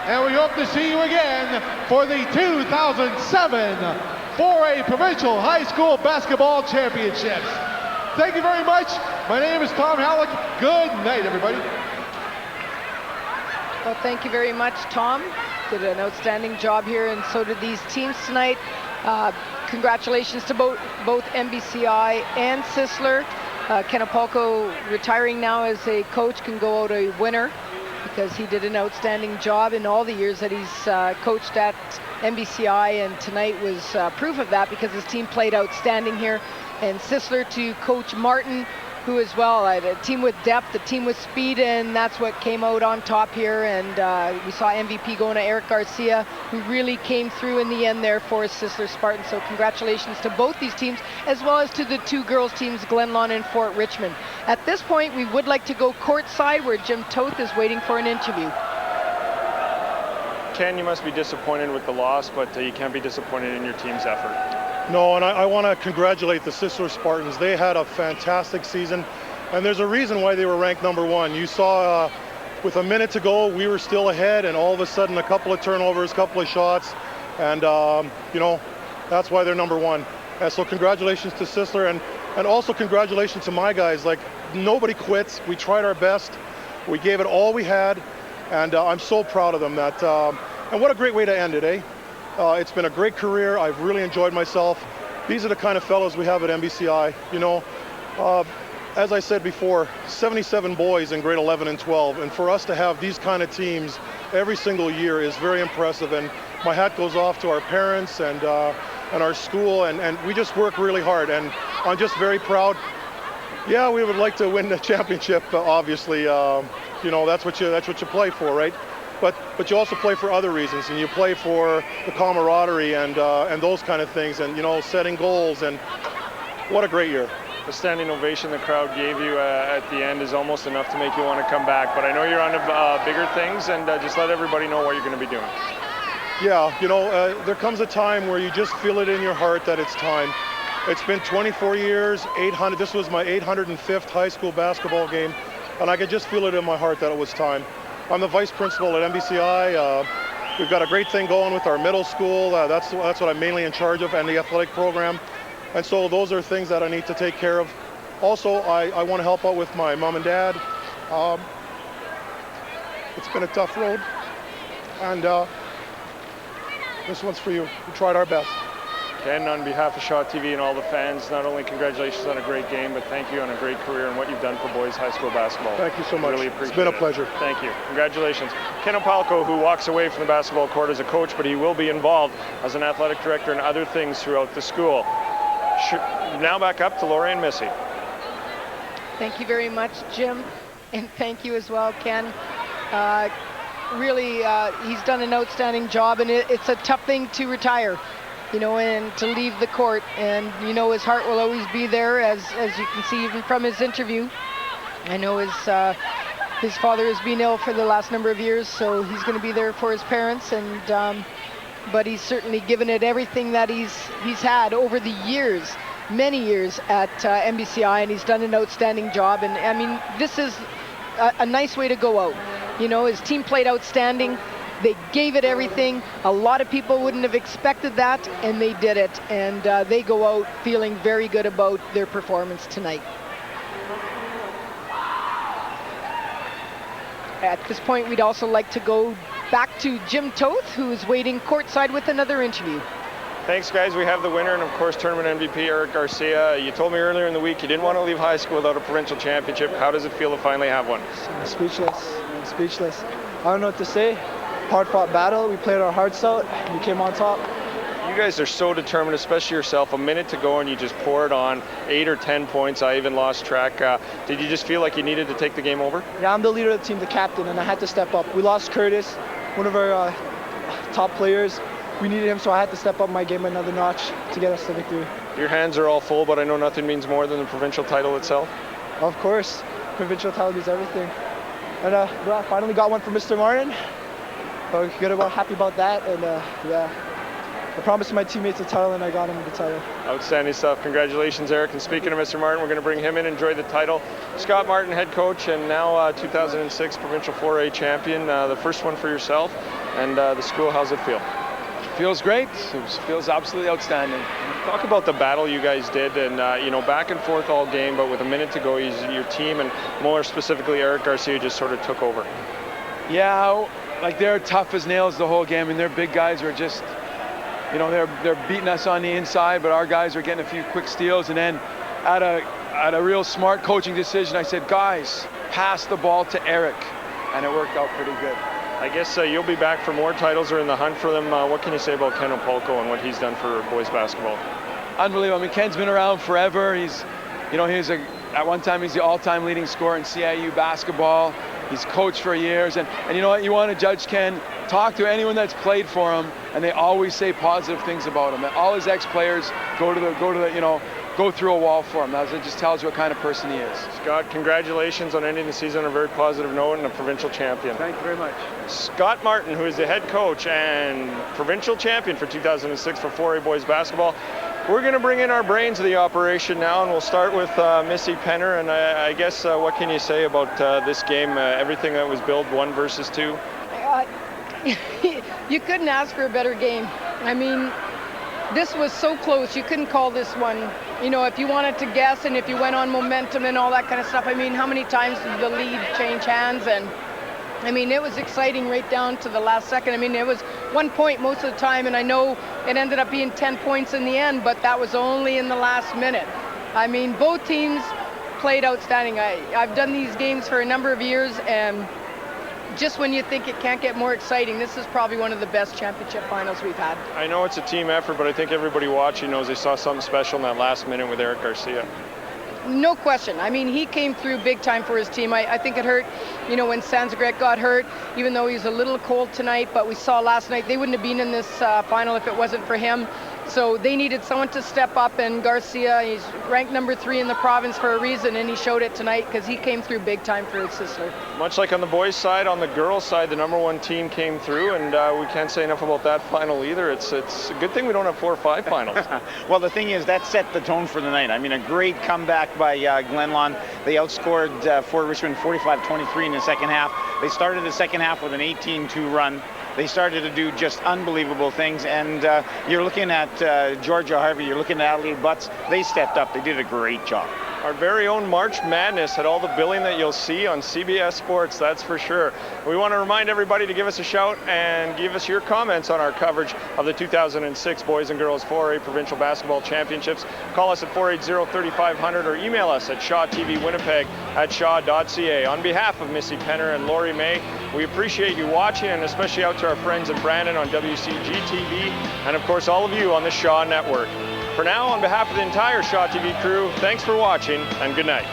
and we hope to see you again for the 2007 4A Provincial High School Basketball Championships. Thank you very much. My name is Tom Halleck. Good night, everybody. Well, thank you very much, Tom. Did an outstanding job here, and so did these teams tonight. Congratulations to both MBCI and Sisler. Kenapolko, retiring now as a coach, can go out a winner because he did an outstanding job in all the years that he's coached at MBCI, and tonight was proof of that because his team played outstanding here. And Sisler to Coach Martin, who as well, a team with depth, a team with speed, and that's what came out on top here. And we saw MVP going to Eric Garcia, who really came through in the end there for Sisler Spartans. So congratulations to both these teams, as well as to the two girls teams, Glenlawn and Fort Richmond. At this point, we would like to go courtside where Jim Toth is waiting for an interview. Ken, you must be disappointed with the loss, but you can't be disappointed in your team's effort. No, and I want to congratulate the Sisler Spartans. They had a fantastic season, and there's a reason why they were ranked #1. You saw with a minute to go, we were still ahead, and all of a sudden a couple of turnovers, a couple of shots, and you know, that's why they're #1. And so congratulations to Sisler, and also congratulations to my guys. Like, nobody quits. We tried our best. We gave it all we had, and I'm so proud of them. That and what a great way to end it, eh? It's been a great career. I've really enjoyed myself. These are the kind of fellows we have at MBCI. You know, as I said before, 77 boys in grade 11 and 12, and for us to have these kind of teams every single year is very impressive. And my hat goes off to our parents and our school, and we just work really hard. And I'm just very proud. Yeah, we would like to win the championship, obviously. You know, that's what you play for, right? But you also play for other reasons, and you play for the camaraderie and those kind of things, and you know, setting goals. And what a great year! The standing ovation the crowd gave you at the end is almost enough to make you want to come back. But I know you're on to bigger things, and just let everybody know what you're going to be doing. Yeah, you know, there comes a time where you just feel it in your heart that it's time. It's been 24 years, 800. This was my 805th high school basketball game, and I could just feel it in my heart that it was time. I'm the vice principal at MBCI. We've got a great thing going with our middle school. That's what I'm mainly in charge of, and the athletic program. And so those are things that I need to take care of. Also, I want to help out with my mom and dad. It's been a tough road, and this one's for you. We tried our best. Ken, on behalf of Shaw TV and all the fans, not only congratulations on a great game, but thank you on a great career and what you've done for boys high school basketball. Thank you so much. Really appreciate it. It's been a pleasure. Thank you. Congratulations. Ken Opalko, who walks away from the basketball court as a coach, but he will be involved as an athletic director and other things throughout the school. Now back up to Lori and Missy. Thank you very much, Jim, and thank you as well, Ken. Really, he's done an outstanding job, and it's a tough thing to retire, you know, and to leave the court. And, you know, his heart will always be there, as you can see even from his interview. I know his father has been ill for the last number of years, so he's going to be there for his parents. And but he's certainly given it everything that he's had over the years, many years at MBCI, and he's done an outstanding job. And I mean, this is a nice way to go out. You know, his team played outstanding. They gave it everything. A lot of people wouldn't have expected that, and they did it. And they go out feeling very good about their performance tonight. At this point, we'd also like to go back to Jim Toth, who is waiting courtside with another interview. Thanks, guys. We have the winner and, of course, tournament MVP, Eric Garcia. You told me earlier in the week you didn't want to leave high school without a provincial championship. How does it feel to finally have one? I'm speechless. I don't know what to say. Hard-fought battle. We played our hearts out. We came on top. You guys are so determined, especially yourself. A minute to go and you just poured on 8 or 10 points. I even lost track. Did you just feel like you needed to take the game over? Yeah, I'm the leader of the team, the captain, and I had to step up. We lost Curtis, one of our top players. We needed him, so I had to step up my game another notch to get us the victory. Your hands are all full, but I know nothing means more than the provincial title itself. Of course. Provincial title means everything. And I finally got one from Mr. Martin. So happy about that. And yeah, I promised my teammates a title, and I got him the title. Outstanding stuff. Congratulations, Eric. And speaking of Mr. Martin, we're going to bring him in, enjoy the title. Scott Martin, head coach, and now 2006 Provincial 4A champion. The first one for yourself and the school. How's it feel? Feels great. It feels absolutely outstanding. Talk about the battle you guys did, and you know, back and forth all game, but with a minute to go, your team, and more specifically Eric Garcia, just sort of took over. Yeah, like they're tough as nails the whole game, and their big guys were just, you know, they're beating us on the inside, but our guys are getting a few quick steals. And then at a real smart coaching decision, I said, guys, pass the ball to Eric, and it worked out pretty good. I guess you'll be back for more titles or in the hunt for them. What can you say about Ken Opolko and what he's done for boys basketball? Unbelievable. I mean, Ken's been around forever. At one time he's the all-time leading scorer in CIU basketball. He's coached for years, and you know what? You want to judge Ken, talk to anyone that's played for him, and they always say positive things about him. And all his ex-players go through a wall for him. That just tells you what kind of person he is. Scott, congratulations on ending the season on a very positive note and a provincial champion. Thank you very much. Scott Martin, who is the head coach and provincial champion for 2006 for 4A boys basketball. We're going to bring in our brains of the operation now, and we'll start with Missy Penner. And I guess what can you say about this game, everything that was billed 1 versus 2? You couldn't ask for a better game. I mean, this was so close. You couldn't call this one. You know, if you wanted to guess and if you went on momentum and all that kind of stuff, I mean, how many times did the lead change hands? And I mean, it was exciting right down to the last second. I mean, it was 1 point most of the time, and I know it ended up being 10 points in the end, but that was only in the last minute. I mean, both teams played outstanding. I've done these games for a number of years, and just when you think it can't get more exciting, this is probably one of the best championship finals we've had. I know it's a team effort, but I think everybody watching knows they saw something special in that last minute with Eric Garcia. No question. I mean, he came through big time for his team. I think it hurt, you know, when Sanzagret got hurt, even though he was a little cold tonight, but we saw last night they wouldn't have been in this final if it wasn't for him. So they needed someone to step up, and Garcia, he's ranked number 3 in the province for a reason, and he showed it tonight because he came through big time for Sisler. Much like on the boys' side, on the girls' side, the number 1 team came through, and we can't say enough about that final either. It's a good thing we don't have 4 or 5 finals. Well, the thing is, that set the tone for the night. I mean, a great comeback by Glenlawn. They outscored Fort Richmond 45-23 in the second half. They started the second half with an 18-2 run. They started to do just unbelievable things, and you're looking at Georgia Harvey, you're looking at Adelaide Butts. They stepped up. They did a great job. Our very own March Madness had all the billing that you'll see on CBS Sports, that's for sure. We want to remind everybody to give us a shout and give us your comments on our coverage of the 2006 Boys and Girls 4A Provincial Basketball Championships. Call us at 480-3500 or email us at shawtvwinnipeg@shaw.ca. On behalf of Missy Penner and Lori May, we appreciate you watching, and especially out to our friends in Brandon on WCG-TV, and of course all of you on the Shaw Network. For now, on behalf of the entire Shaw TV crew, thanks for watching and good night.